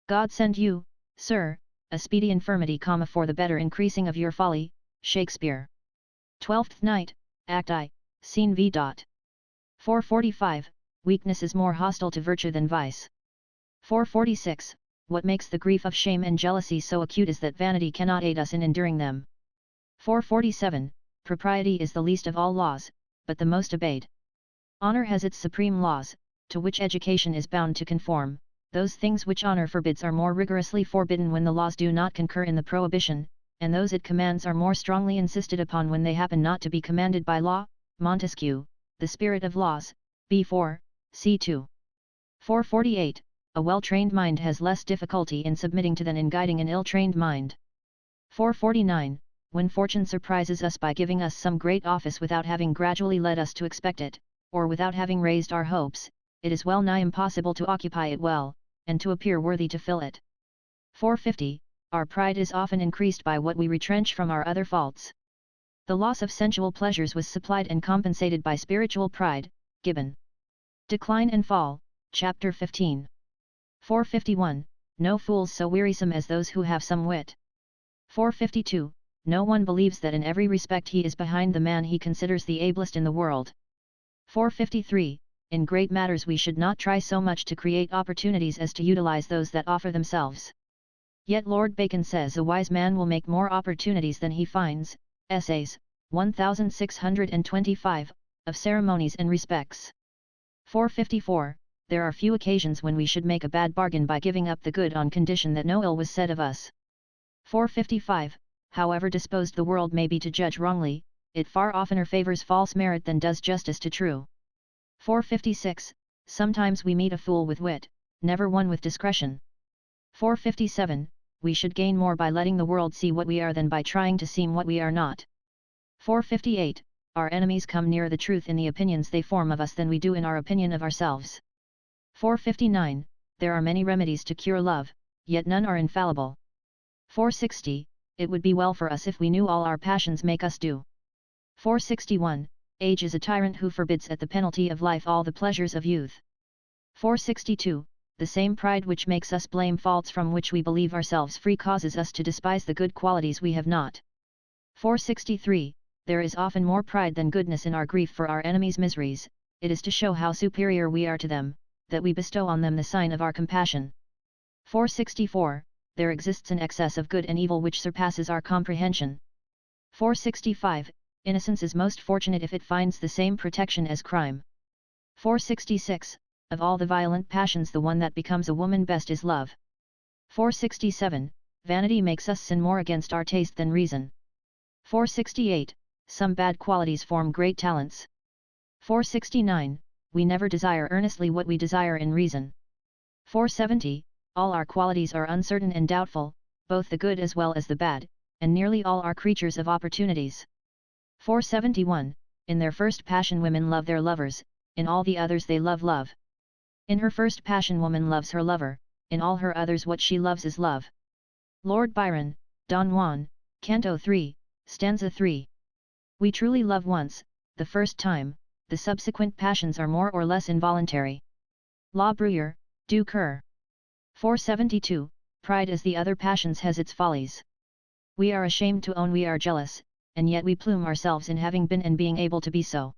God send you, sir, a speedy infirmity, for the better increasing of your folly. Shakespeare. Twelfth Night, Act I, Scene V. 445. Weakness is more hostile to virtue than vice. 446. What makes the grief of shame and jealousy so acute is that vanity cannot aid us in enduring them. 447. Propriety is the least of all laws, but the most obeyed. Honor has its supreme laws, to which education is bound to conform. Those things which honor forbids are more rigorously forbidden when the laws do not concur in the prohibition, and those it commands are more strongly insisted upon when they happen not to be commanded by law. Montesquieu, The Spirit of Laws, B4, C2. 448. A well-trained mind has less difficulty in submitting to than in guiding an ill-trained mind. 449. When fortune surprises us by giving us some great office without having gradually led us to expect it, or without having raised our hopes, it is well nigh impossible to occupy it well, and to appear worthy to fill it. 450. Our pride is often increased by what we retrench from our other faults. The loss of sensual pleasures was supplied and compensated by spiritual pride. Gibbon. Decline and Fall, Chapter 15. 451. No fools so wearisome as those who have some wit. 452. No one believes that in every respect he is behind the man he considers the ablest in the world. 453. In great matters we should not try so much to create opportunities as to utilize those that offer themselves. Yet Lord Bacon says a wise man will make more opportunities than he finds. Essays, 1625, of ceremonies and respects. 454. There are few occasions when we should make a bad bargain by giving up the good on condition that no ill was said of us. 455. However disposed the world may be to judge wrongly, it far oftener favors false merit than does justice to true. 456. Sometimes we meet a fool with wit, never one with discretion. 457. We should gain more by letting the world see what we are than by trying to seem what we are not. 458. Our enemies come nearer the truth in the opinions they form of us than we do in our opinion of ourselves. 459. There are many remedies to cure love, yet none are infallible. 460. It would be well for us if we knew all our passions make us do. 461. Age is a tyrant who forbids at the penalty of life all the pleasures of youth. 462. The same pride which makes us blame faults from which we believe ourselves free causes us to despise the good qualities we have not. 463. There is often more pride than goodness in our grief for our enemies' miseries. It is to show how superior we are to them, that we bestow on them the sign of our compassion. 464. There exists an excess of good and evil which surpasses our comprehension. 465. Innocence is most fortunate if it finds the same protection as crime. 466. Of all the violent passions the one that becomes a woman best is love. 467. Vanity makes us sin more against our taste than reason. 468. Some bad qualities form great talents. 469. We never desire earnestly what we desire in reason. 470. All our qualities are uncertain and doubtful, both the good as well as the bad, and nearly all are creatures of opportunities. 471. In their first passion women love their lovers, in all the others they love love. In her first passion woman loves her lover, in all her others what she loves is love. Lord Byron, Don Juan, Canto 3, Stanza 3. We truly love once, the first time, the subsequent passions are more or less involuntary. La Bruyere, Du Coeur. 472. Pride as the other passions has its follies. We are ashamed to own we are jealous, and yet we plume ourselves in having been and being able to be so.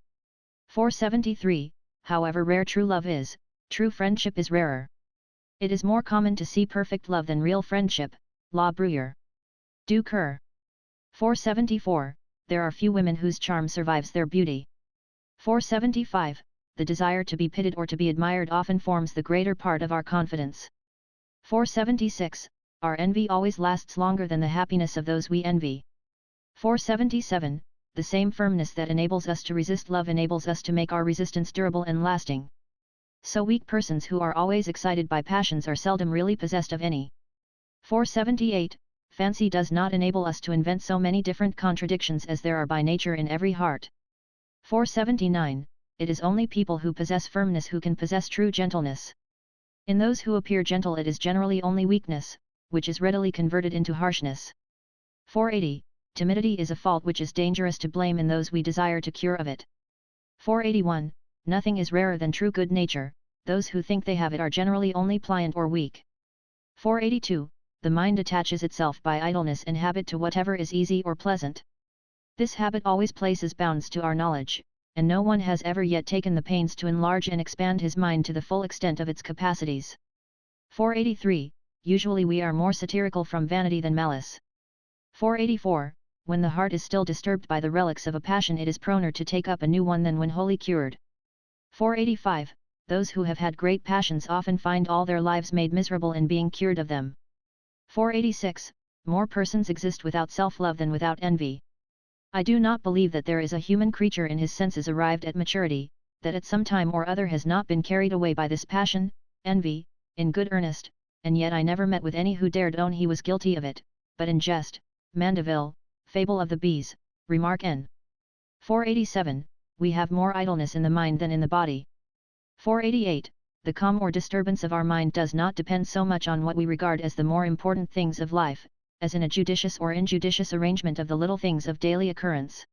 473. However rare true love is, true friendship is rarer. It is more common to see perfect love than real friendship. La Bruyere. Du Coeur. 474. There are few women whose charm survives their beauty. 475. The desire to be pitied or to be admired often forms the greater part of our confidence. 476. Our envy always lasts longer than the happiness of those we envy. 477. The same firmness that enables us to resist love enables us to make our resistance durable and lasting. So weak persons who are always excited by passions are seldom really possessed of any. 478. Fancy does not enable us to invent so many different contradictions as there are by nature in every heart. 479. It is only people who possess firmness who can possess true gentleness. In those who appear gentle it is generally only weakness, which is readily converted into harshness. 480. Timidity is a fault which is dangerous to blame in those we desire to cure of it. 481. Nothing is rarer than true good nature, those who think they have it are generally only pliant or weak. 482. The mind attaches itself by idleness and habit to whatever is easy or pleasant. This habit always places bounds to our knowledge, and no one has ever yet taken the pains to enlarge and expand his mind to the full extent of its capacities. 483. Usually we are more satirical from vanity than malice. 484. When the heart is still disturbed by the relics of a passion it is proner to take up a new one than when wholly cured. 485. Those who have had great passions often find all their lives made miserable in being cured of them. 486. More persons exist without self-love than without envy. I do not believe that there is a human creature in his senses arrived at maturity, that at some time or other has not been carried away by this passion, envy, in good earnest, and yet I never met with any who dared own he was guilty of it, but in jest. Mandeville, Fable of the Bees, Remark N. 487. We have more idleness in the mind than in the body. 488. The calm or disturbance of our mind does not depend so much on what we regard as the more important things of life, as in a judicious or injudicious arrangement of the little things of daily occurrence.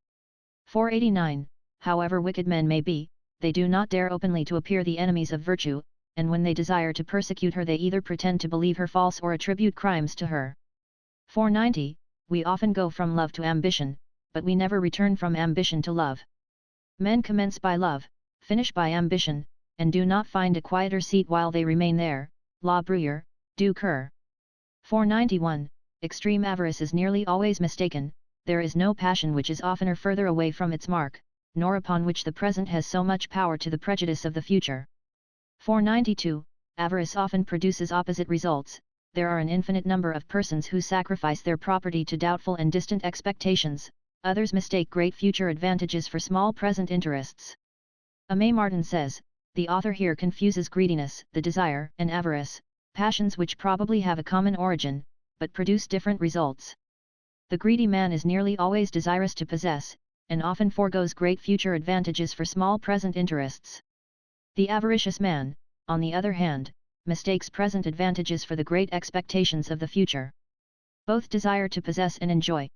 489. However wicked men may be, they do not dare openly to appear the enemies of virtue, and when they desire to persecute her they either pretend to believe her false or attribute crimes to her. 490. We often go from love to ambition, but we never return from ambition to love. Men commence by love, finish by ambition, and do not find a quieter seat while they remain there. La Bruyere, Du Coeur. 491. Extreme avarice is nearly always mistaken. There is no passion which is oftener further away from its mark, nor upon which the present has so much power to the prejudice of the future. 492. Avarice often produces opposite results. There are an infinite number of persons who sacrifice their property to doubtful and distant expectations, others mistake great future advantages for small present interests. Aimé Martin says, the author here confuses greediness, the desire, and avarice, passions which probably have a common origin, but produce different results. The greedy man is nearly always desirous to possess, and often forgoes great future advantages for small present interests. The avaricious man, on the other hand, mistakes present advantages for the great expectations of the future. Both desire to possess and enjoy.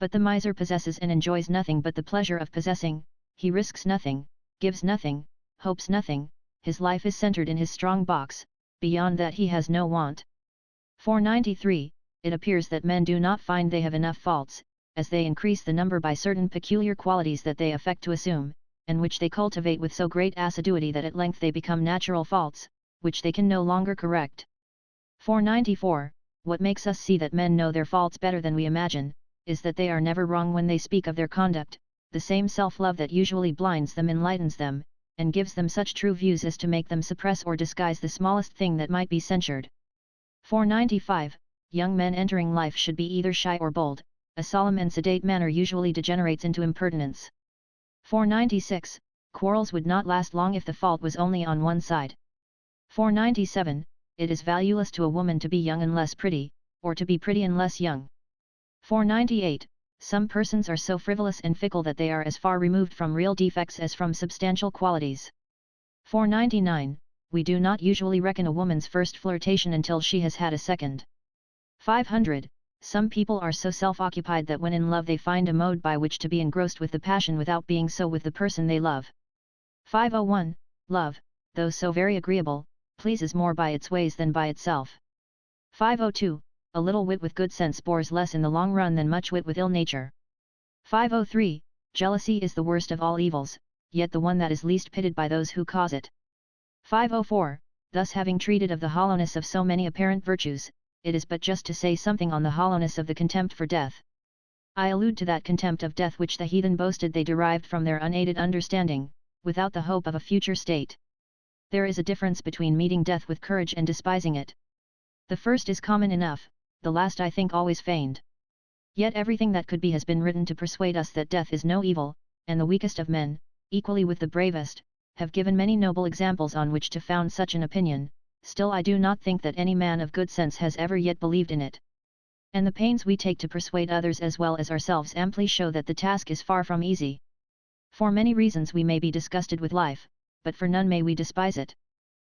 But the miser possesses and enjoys nothing but the pleasure of possessing, he risks nothing, gives nothing, hopes nothing, his life is centered in his strong box, beyond that he has no want. 493. It appears that men do not find they have enough faults, as they increase the number by certain peculiar qualities that they affect to assume, and which they cultivate with so great assiduity that at length they become natural faults, which they can no longer correct. 494. What makes us see that men know their faults better than we imagine, is that they are never wrong when they speak of their conduct. The same self-love that usually blinds them enlightens them, and gives them such true views as to make them suppress or disguise the smallest thing that might be censured. 495. Young men entering life should be either shy or bold. A solemn and sedate manner usually degenerates into impertinence. 496. Quarrels would not last long if the fault was only on one side. 497. It is valueless to a woman to be young unless pretty, or to be pretty unless young. 498. Some persons are so frivolous and fickle that they are as far removed from real defects as from substantial qualities. 499. We do not usually reckon a woman's first flirtation until she has had a second. 500. Some people are so self-occupied that when in love they find a mode by which to be engrossed with the passion without being so with the person they love. 501. Love, though so very agreeable, pleases more by its ways than by itself. 502. A little wit with good sense bores less in the long run than much wit with ill nature. 503. Jealousy is the worst of all evils, yet the one that is least pitied by those who cause it. 504. Thus having treated of the hollowness of so many apparent virtues, it is but just to say something on the hollowness of the contempt for death. I allude to that contempt of death which the heathen boasted they derived from their unaided understanding, without the hope of a future state. There is a difference between meeting death with courage and despising it. The first is common enough, the last I think always feigned. Yet everything that could be has been written to persuade us that death is no evil, and the weakest of men, equally with the bravest, have given many noble examples on which to found such an opinion. Still I do not think that any man of good sense has ever yet believed in it. And the pains we take to persuade others as well as ourselves amply show that the task is far from easy. For many reasons we may be disgusted with life, but for none may we despise it.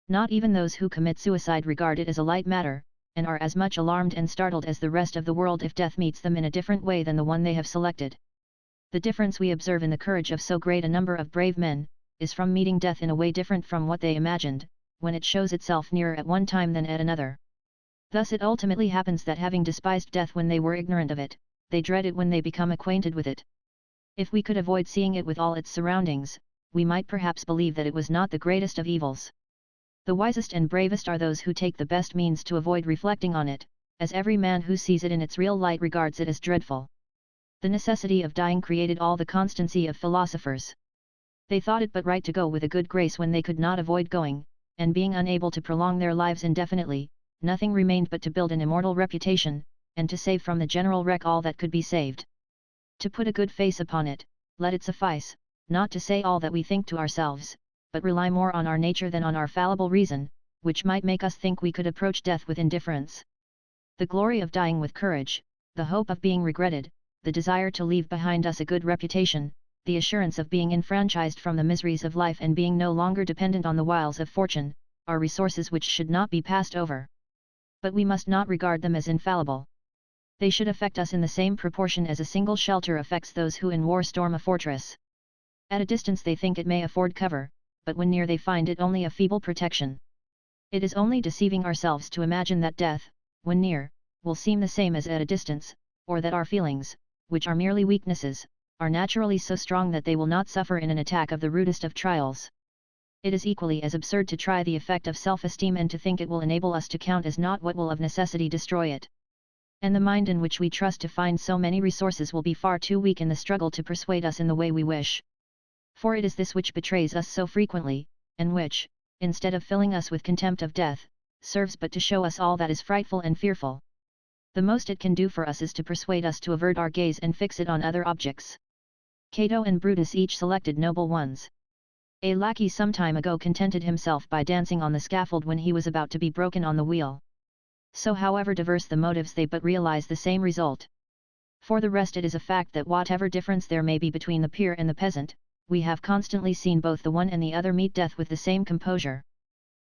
Not even those who commit suicide regard it as a light matter, and are as much alarmed and startled as the rest of the world if death meets them in a different way than the one they have selected. The difference we observe in the courage of so great a number of brave men, is from meeting death in a way different from what they imagined, when it shows itself nearer at one time than at another. Thus it ultimately happens that having despised death when they were ignorant of it, they dread it when they become acquainted with it. If we could avoid seeing it with all its surroundings, we might perhaps believe that it was not the greatest of evils. The wisest and bravest are those who take the best means to avoid reflecting on it, as every man who sees it in its real light regards it as dreadful. The necessity of dying created all the constancy of philosophers. They thought it but right to go with a good grace when they could not avoid going, and being unable to prolong their lives indefinitely, nothing remained but to build an immortal reputation, and to save from the general wreck all that could be saved. To put a good face upon it, let it suffice, not to say all that we think to ourselves, but rely more on our nature than on our fallible reason, which might make us think we could approach death with indifference. The glory of dying with courage, the hope of being regretted, the desire to leave behind us a good reputation, the assurance of being enfranchised from the miseries of life and being no longer dependent on the wiles of fortune, are resources which should not be passed over. But we must not regard them as infallible. They should affect us in the same proportion as a single shelter affects those who in war storm a fortress. At a distance they think it may afford cover, but when near they find it only a feeble protection. It is only deceiving ourselves to imagine that death, when near, will seem the same as at a distance, or that our feelings, which are merely weaknesses, are naturally so strong that they will not suffer in an attack of the rudest of trials. It is equally as absurd to try the effect of self-esteem and to think it will enable us to count as naught what will of necessity destroy it. And the mind in which we trust to find so many resources will be far too weak in the struggle to persuade us in the way we wish. For it is this which betrays us so frequently, and which, instead of filling us with contempt of death, serves but to show us all that is frightful and fearful. The most it can do for us is to persuade us to avert our gaze and fix it on other objects. Cato and Brutus each selected noble ones. A lackey some time ago contented himself by dancing on the scaffold when he was about to be broken on the wheel. So however diverse the motives they but realize the same result. For the rest it is a fact that whatever difference there may be between the peer and the peasant, we have constantly seen both the one and the other meet death with the same composure.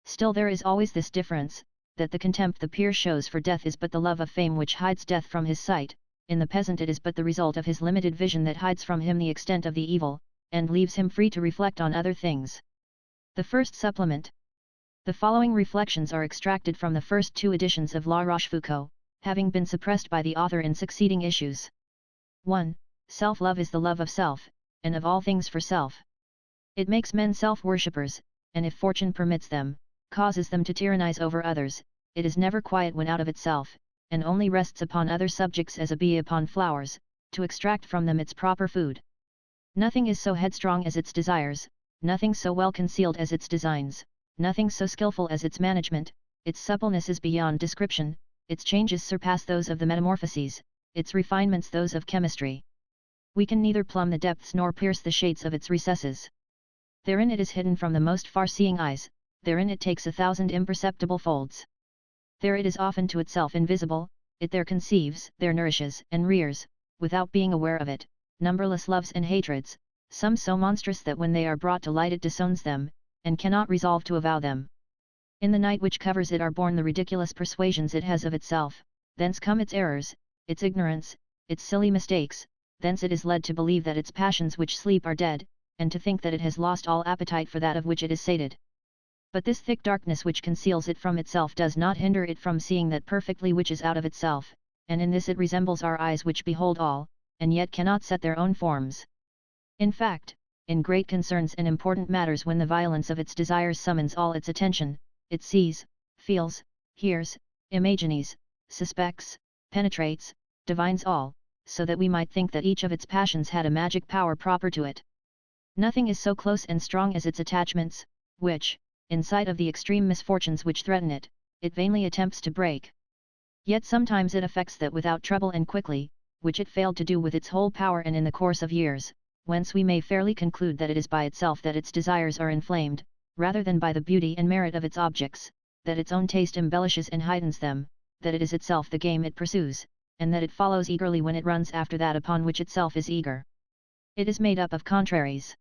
Still there is always this difference, that the contempt the peer shows for death is but the love of fame which hides death from his sight, in the peasant it is but the result of his limited vision that hides from him the extent of the evil, and leaves him free to reflect on other things. The first supplement. The following reflections are extracted from the first two editions of La Rochefoucauld, having been suppressed by the author in succeeding issues. 1. Self-love is the love of self, and of all things for self. It makes men self-worshippers, and if fortune permits them, causes them to tyrannize over others. It is never quiet when out of itself, and only rests upon other subjects as a bee upon flowers, to extract from them its proper food. Nothing is so headstrong as its desires, nothing so well concealed as its designs, nothing so skillful as its management. Its suppleness is beyond description, its changes surpass those of the metamorphoses, its refinements those of chemistry. We can neither plumb the depths nor pierce the shades of its recesses. Therein it is hidden from the most far-seeing eyes, therein it takes 1,000 imperceptible folds. There it is often to itself invisible, it there conceives, there nourishes and rears, without being aware of it, numberless loves and hatreds, some so monstrous that when they are brought to light it disowns them, and cannot resolve to avow them. In the night which covers it are born the ridiculous persuasions it has of itself, thence come its errors, its ignorance, its silly mistakes, thence it is led to believe that its passions which sleep are dead, and to think that it has lost all appetite for that of which it is sated. But this thick darkness which conceals it from itself does not hinder it from seeing that perfectly which is out of itself, and in this it resembles our eyes which behold all, and yet cannot set their own forms. In fact, in great concerns and important matters when the violence of its desires summons all its attention, it sees, feels, hears, imagines, suspects, penetrates, divines all, so that we might think that each of its passions had a magic power proper to it. Nothing is so close and strong as its attachments, which, in sight of the extreme misfortunes which threaten it, it vainly attempts to break. Yet sometimes it effects that without trouble and quickly, which it failed to do with its whole power and in the course of years, whence we may fairly conclude that it is by itself that its desires are inflamed, rather than by the beauty and merit of its objects, that its own taste embellishes and heightens them, that it is itself the game it pursues, and that it follows eagerly when it runs after that upon which itself is eager. It is made up of contraries.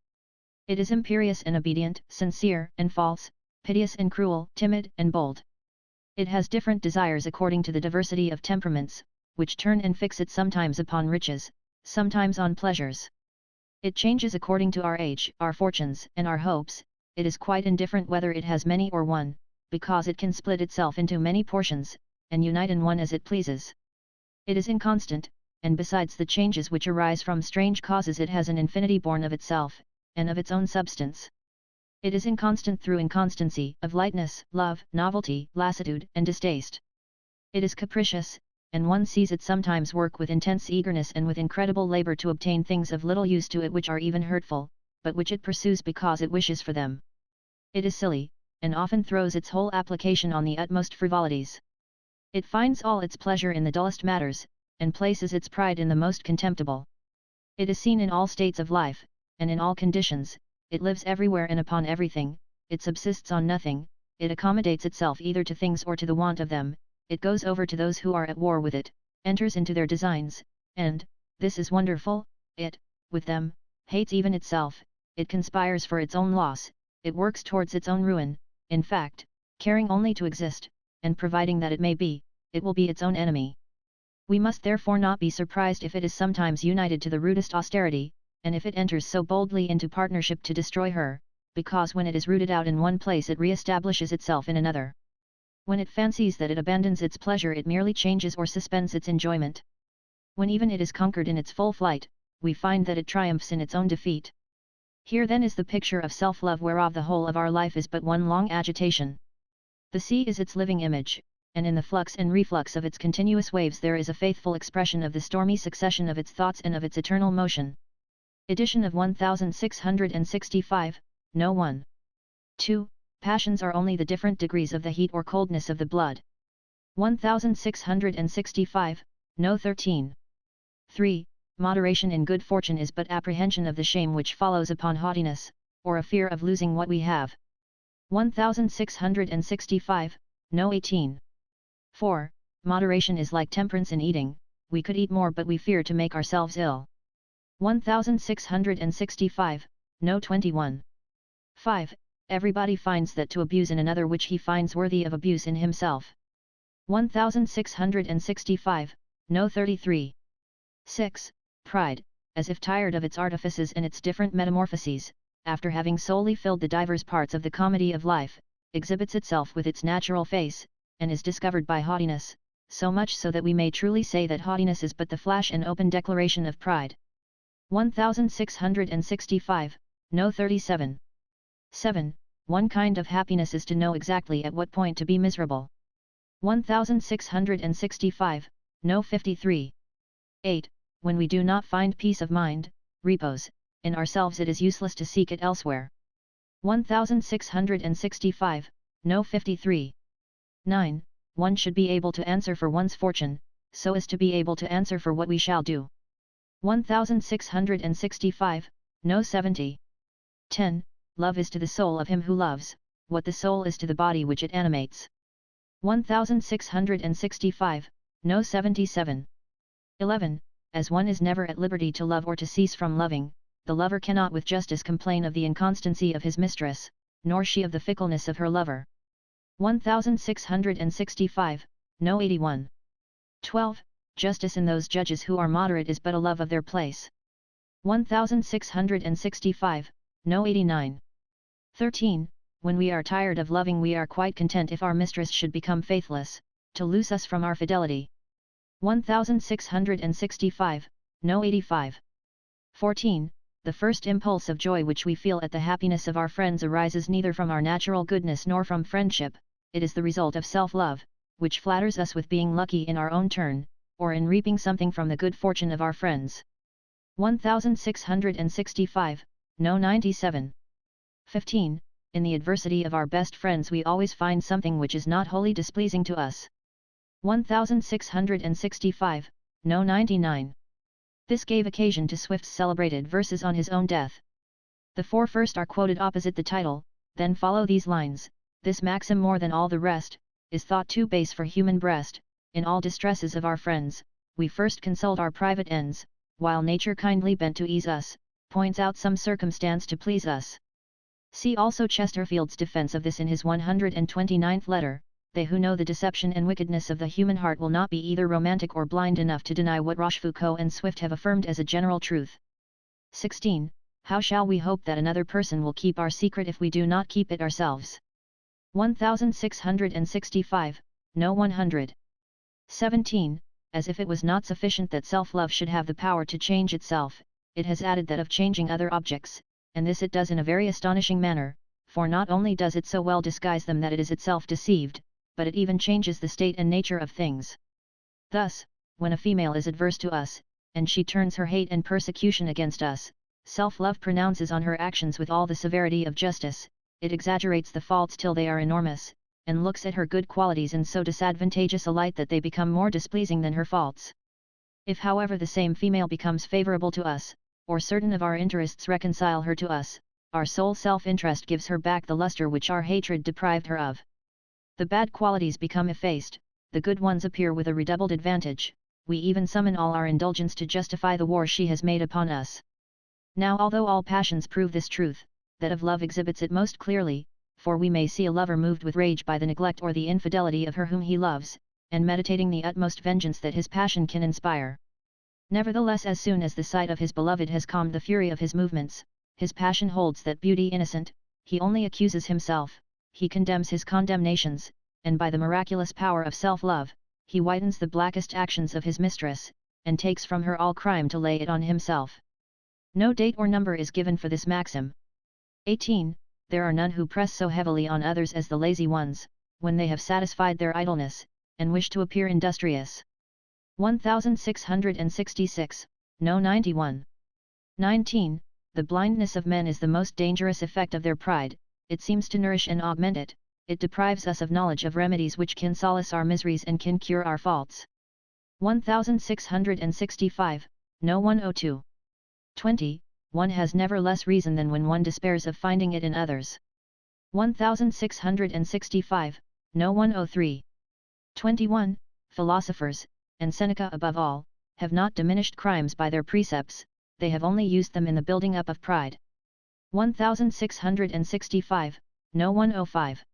It is imperious and obedient, sincere and false, piteous and cruel, timid and bold. It has different desires according to the diversity of temperaments, which turn and fix it sometimes upon riches, sometimes on pleasures. It changes according to our age, our fortunes, and our hopes. It is quite indifferent whether it has many or one, because it can split itself into many portions, and unite in one as it pleases. It is inconstant, and besides the changes which arise from strange causes it has an infinity born of itself, and of its own substance. It is inconstant through inconstancy, of lightness, love, novelty, lassitude, and distaste. It is capricious, and one sees it sometimes work with intense eagerness and with incredible labor to obtain things of little use to it which are even hurtful, but which it pursues because it wishes for them. It is silly, and often throws its whole application on the utmost frivolities. It finds all its pleasure in the dullest matters, and places its pride in the most contemptible. It is seen in all states of life, and in all conditions, it lives everywhere and upon everything, it subsists on nothing, it accommodates itself either to things or to the want of them, it goes over to those who are at war with it, enters into their designs, and, this is wonderful, it, with them, hates even itself, it conspires for its own loss, it works towards its own ruin, in fact, caring only to exist, and providing that it may be, it will be its own enemy. We must therefore not be surprised if it is sometimes united to the rudest austerity, and if it enters so boldly into partnership to destroy her, because when it is rooted out in one place it re-establishes itself in another. When it fancies that it abandons its pleasure it merely changes or suspends its enjoyment. When even it is conquered in its full flight, we find that it triumphs in its own defeat. Here then is the picture of self-love whereof the whole of our life is but one long agitation. The sea is its living image, and in the flux and reflux of its continuous waves there is a faithful expression of the stormy succession of its thoughts and of its eternal motion. Edition of 1665, No. 1. 2. Passions are only the different degrees of the heat or coldness of the blood. 1665, No. 13. 3. Moderation in good fortune is but apprehension of the shame which follows upon haughtiness, or a fear of losing what we have. 1665, No. 18. 4. Moderation is like temperance in eating, we could eat more but we fear to make ourselves ill. 1665, No. 21. 5. Everybody finds that to abuse in another which he finds worthy of abuse in himself. 1665, No. 33. 6. Pride, as if tired of its artifices and its different metamorphoses, after having solely filled the divers parts of the comedy of life, exhibits itself with its natural face, and is discovered by haughtiness, so much so that we may truly say that haughtiness is but the flash and open declaration of pride. 1665, No. 37. 7. One kind of happiness is to know exactly at what point to be miserable. 1665, No. 53. 8. When we do not find peace of mind, repose, in ourselves it is useless to seek it elsewhere. 1665, No. 53. 9. One should be able to answer for one's fortune, so as to be able to answer for what we shall do. 1665, No. 70. 10. Love is to the soul of him who loves, what the soul is to the body which it animates. 1665, No. 77. 11. As one is never at liberty to love or to cease from loving, the lover cannot with justice complain of the inconstancy of his mistress, nor she of the fickleness of her lover. 1665, No. 81. 12. Justice in those judges who are moderate is but a love of their place. 1665, No. 89. 13. When we are tired of loving we are quite content if our mistress should become faithless, to loose us from our fidelity. 1665, No. 85. 14. The first impulse of joy which we feel at the happiness of our friends arises neither from our natural goodness nor from friendship, it is the result of self-love, which flatters us with being lucky in our own turn, or in reaping something from the good fortune of our friends. 1665, No. 97. 15. In the adversity of our best friends we always find something which is not wholly displeasing to us. 1665, No. 99. This gave occasion to Swift's celebrated verses on his own death. The four first are quoted opposite the title, then follow these lines: this maxim more than all the rest, is thought too base for human breast, in all distresses of our friends, we first consult our private ends, while nature kindly bent to ease us, points out some circumstance to please us. See also Chesterfield's defence of this in his 129th letter. They who know the deception and wickedness of the human heart will not be either romantic or blind enough to deny what Rochefoucauld and Swift have affirmed as a general truth. 16. How shall we hope that another person will keep our secret if we do not keep it ourselves? 1665, No. 100. 17. As if it was not sufficient that self-love should have the power to change itself, it has added that of changing other objects, and this it does in a very astonishing manner, for not only does it so well disguise them that it is itself deceived, but it even changes the state and nature of things. Thus, when a female is adverse to us, and she turns her hate and persecution against us, Self-love pronounces on her actions with all the severity of justice, it exaggerates the faults till they are enormous, and looks at her good qualities in so disadvantageous a light that they become more displeasing than her faults. If however the same female becomes favorable to us, or certain of our interests reconcile her to us, our sole self-interest gives her back the luster which our hatred deprived her of. The bad qualities become effaced, the good ones appear with a redoubled advantage, we even summon all our indulgence to justify the war she has made upon us. Now although all passions prove this truth, that of love exhibits it most clearly, for we may see a lover moved with rage by the neglect or the infidelity of her whom he loves, and meditating the utmost vengeance that his passion can inspire. Nevertheless, as soon as the sight of his beloved has calmed the fury of his movements, his passion holds that beauty innocent, he only accuses himself, he condemns his condemnations, and by the miraculous power of self-love, he whitens the blackest actions of his mistress, and takes from her all crime to lay it on himself. No date or number is given for this maxim. 18. There are none who press so heavily on others as the lazy ones, when they have satisfied their idleness, and wish to appear industrious. 1666, No. 91. 19. The blindness of men is the most dangerous effect of their pride, it seems to nourish and augment it, it deprives us of knowledge of remedies which can solace our miseries and can cure our faults. 1665, No. 102. 20. One has never less reason than when one despairs of finding it in others. 1665, No. 103. 21. Philosophers, and Seneca above all, have not diminished crimes by their precepts, they have only used them in the building up of pride. 1665, No. 105.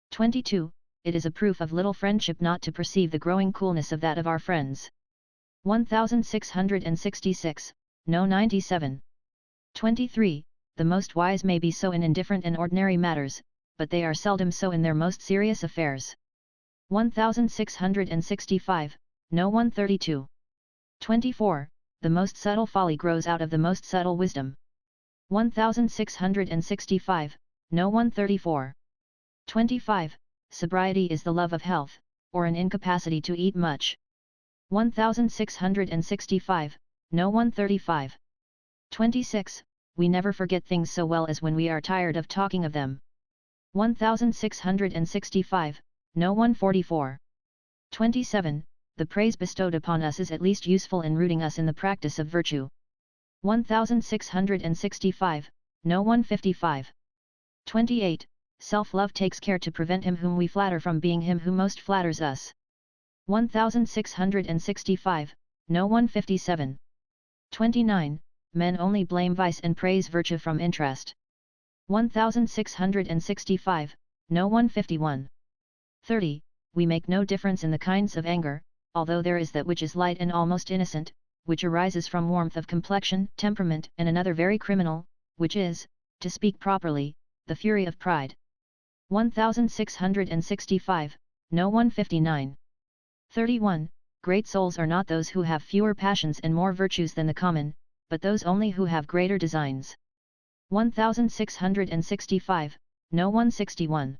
22. It is a proof of little friendship not to perceive the growing coolness of that of our friends. 1666, No. 97. 23. The most wise may be so in indifferent and ordinary matters, but they are seldom so in their most serious affairs. 1665, No. 132. 24. The most subtle folly grows out of the most subtle wisdom. 1665, No. 134. 25. Sobriety is the love of health, or an incapacity to eat much. 1665, No. 135. 26. We never forget things so well as when we are tired of talking of them. 1665, No. 144. 27. The praise bestowed upon us is at least useful in rooting us in the practice of virtue. 1665, No. 155. 28. Self-love takes care to prevent him whom we flatter from being him who most flatters us. 1665, No. 157. 29. Men only blame vice and praise virtue from interest. 1665, No. 151. 30. We make no difference in the kinds of anger, although there is that which is light and almost innocent, which arises from warmth of complexion, temperament, and another very criminal, which is, to speak properly, the fury of pride. 1665, No. 159. 31. Great souls are not those who have fewer passions and more virtues than the common, but those only who have greater designs. 1665, No. 161.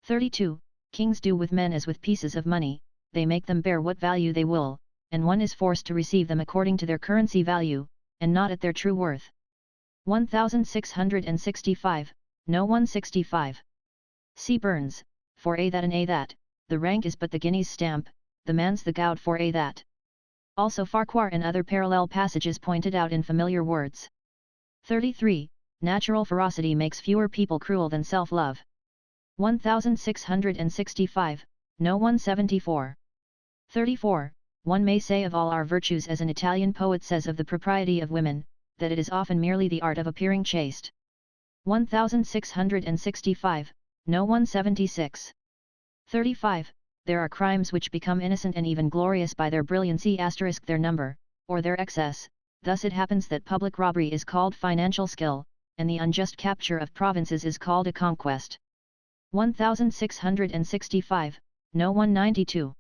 32. Kings do with men as with pieces of money, they make them bear what value they will, and one is forced to receive them according to their currency value, and not at their true worth. 1665, No. 165. C. Burns, for a that and a that, the rank is but the guinea's stamp, the man's the gowd for a that. Also Farquhar and other parallel passages pointed out in familiar words. 33. Natural ferocity makes fewer people cruel than self-love. 1665, No. 174. 34. One may say of all our virtues as an Italian poet says of the propriety of women, that it is often merely the art of appearing chaste. 1665, No. 176. 35. There are crimes which become innocent and even glorious by their brilliancy * their number, or their excess, thus it happens that public robbery is called financial skill, and the unjust capture of provinces is called a conquest. 1665, No. 192.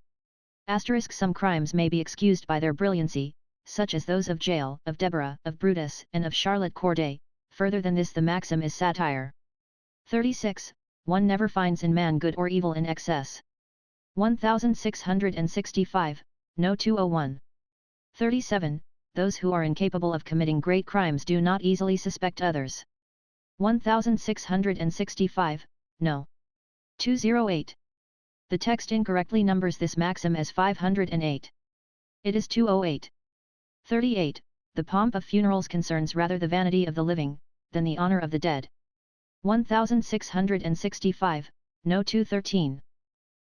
Some crimes may be excused by their brilliancy, such as those of Jael, of Deborah, of Brutus, and of Charlotte Corday, further than this the maxim is satire. 36. One never finds in man good or evil in excess. 1665, No. 201. 37. those who are incapable of committing great crimes do not easily suspect others. 1665, no. 208. The text incorrectly numbers this maxim as 508. It is 208. 38. The pomp of funerals concerns rather the vanity of the living, than the honor of the dead. 1665, no. 213.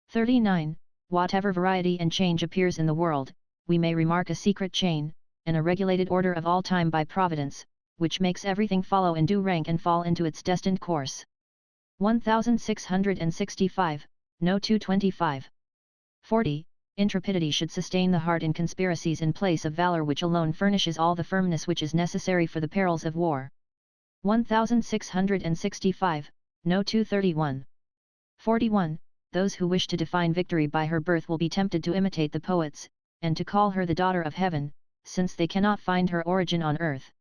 39. Whatever variety and change appears in the world, we may remark a secret chain, and a regulated order of all time by Providence, which makes everything follow in due rank and fall into its destined course. 1665, no. 225. 40. Intrepidity should sustain the heart in conspiracies in place of valor, which alone furnishes all the firmness which is necessary for the perils of war. 1665, no. 231. 41. Those who wish to define victory by her birth will be tempted to imitate the poets, and to call her the daughter of heaven, since they cannot find her origin on earth.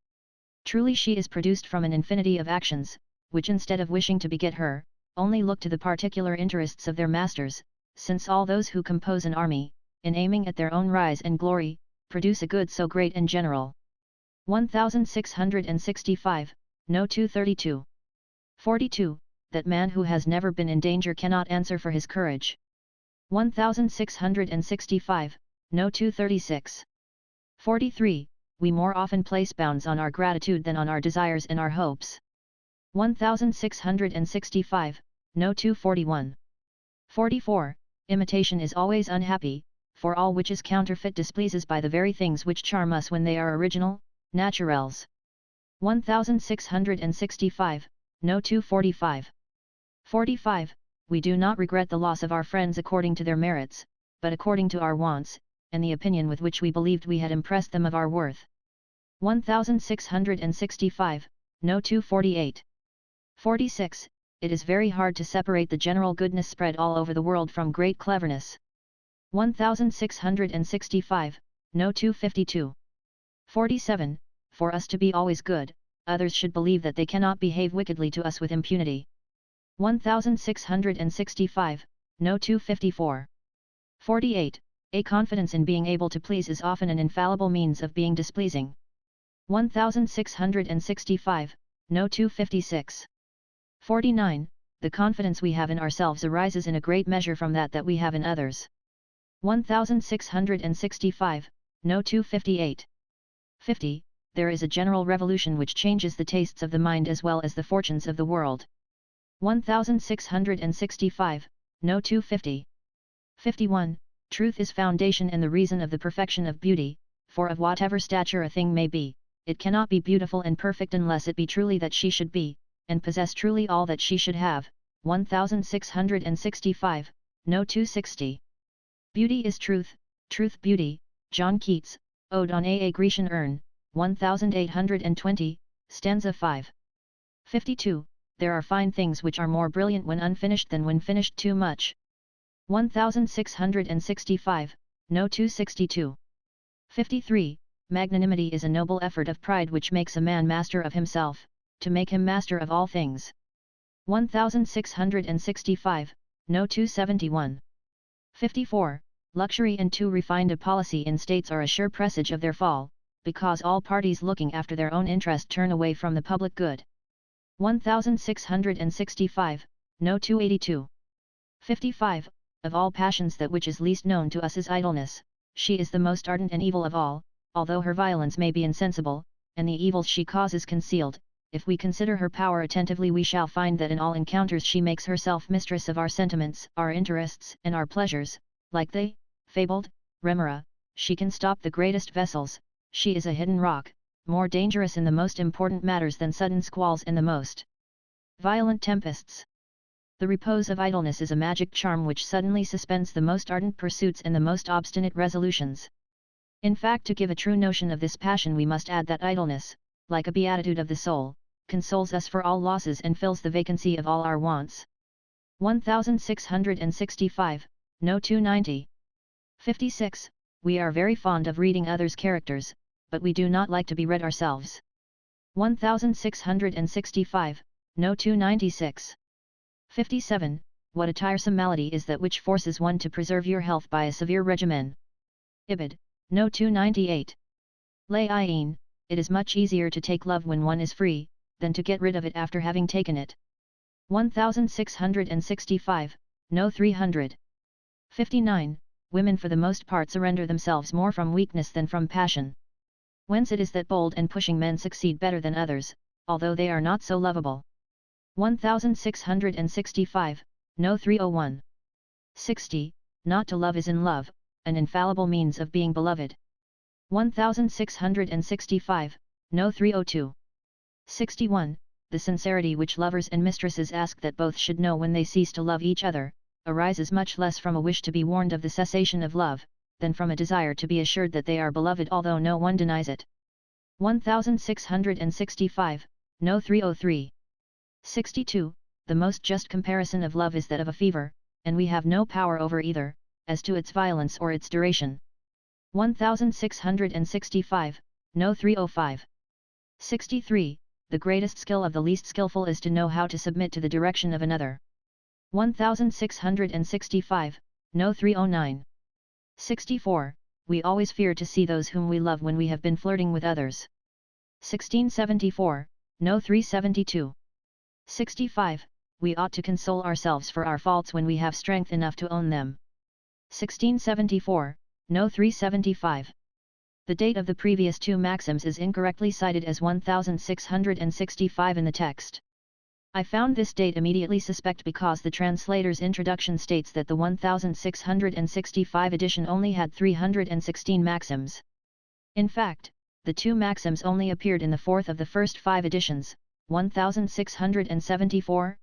Truly she is produced from an infinity of actions, which instead of wishing to beget her, only look to the particular interests of their masters, since all those who compose an army, in aiming at their own rise and glory, produce a good so great and general. 1665, no. 232. 42. That man who has never been in danger cannot answer for his courage. 1665, no. 236. 43. We more often place bounds on our gratitude than on our desires and our hopes. 1665, no. 241. 44. Imitation is always unhappy, for all which is counterfeit displeases by the very things which charm us when they are original, naturels. 1665, no. 245. 45. We do not regret the loss of our friends according to their merits, but according to our wants, and the opinion with which we believed we had impressed them of our worth. 1665, no. 248. 46. It is very hard to separate the general goodness spread all over the world from great cleverness. 1665, no. 252. 47. For us to be always good, others should believe that they cannot behave wickedly to us with impunity. 1665, no. 254. 48. A confidence in being able to please is often an infallible means of being displeasing. 1665, no. 256. 49. The confidence we have in ourselves arises in a great measure from that we have in others. 1665, no. 258. 50. There is a general revolution which changes the tastes of the mind as well as the fortunes of the world. 1665, no. 250. 51. Truth is foundation and the reason of the perfection of beauty, for of whatever stature a thing may be, it cannot be beautiful and perfect unless it be truly that she should be, and possess truly all that she should have. 1665, no. 260. Beauty is truth, truth beauty. John Keats, Ode on a Grecian Urn, 1820, stanza 5. 52. There are fine things which are more brilliant when unfinished than when finished too much. 1665, no. 262. 53. Magnanimity is a noble effort of pride which makes a man master of himself, to make him master of all things. 1665, no. 271. 54. Luxury and too refined a policy in states are a sure presage of their fall, because all parties looking after their own interest turn away from the public good. 1665, no. 282. 55. Of all passions that which is least known to us is idleness. She is the most ardent and evil of all, although her violence may be insensible, and the evils she causes concealed. If we consider her power attentively we shall find that in all encounters she makes herself mistress of our sentiments, our interests, and our pleasures, like the fabled remora. She can stop the greatest vessels. She is a hidden rock, more dangerous in the most important matters than sudden squalls and the most violent tempests. The repose of idleness is a magic charm which suddenly suspends the most ardent pursuits and the most obstinate resolutions. In fact, to give a true notion of this passion we must add that idleness, like a beatitude of the soul, consoles us for all losses and fills the vacancy of all our wants. 1665, no. 290. 56. We are very fond of reading others' characters, but we do not like to be read ourselves. 1665, no. 296. 57. What a tiresome malady is that which forces one to preserve your health by a severe regimen. Ibid, no. 298. Lain, it is much easier to take love when one is free, than to get rid of it after having taken it. 1665, No 359. Women for the most part surrender themselves more from weakness than from passion. Whence it is that bold and pushing men succeed better than others, although they are not so lovable. 1665, No 301. 60. Not to love is in love, an infallible means of being beloved. 1665, No 302. 61. The sincerity which lovers and mistresses ask that both should know when they cease to love each other, arises much less from a wish to be warned of the cessation of love, than from a desire to be assured that they are beloved although no one denies it. 1665, No 303. 62. The most just comparison of love is that of a fever, and we have no power over either, as to its violence or its duration. 1665, No 305. 63. The greatest skill of the least skillful is to know how to submit to the direction of another. 1665, No 309. 64. We always fear to see those whom we love when we have been flirting with others. 1674, No 372. 65. We ought to console ourselves for our faults when we have strength enough to own them. 1674, No 375. The date of the previous two maxims is incorrectly cited as 1665 in the text. I found this date immediately suspect because the translator's introduction states that the 1665 edition only had 316 maxims. In fact, the two maxims only appeared in the fourth of the first 5 editions, 1674.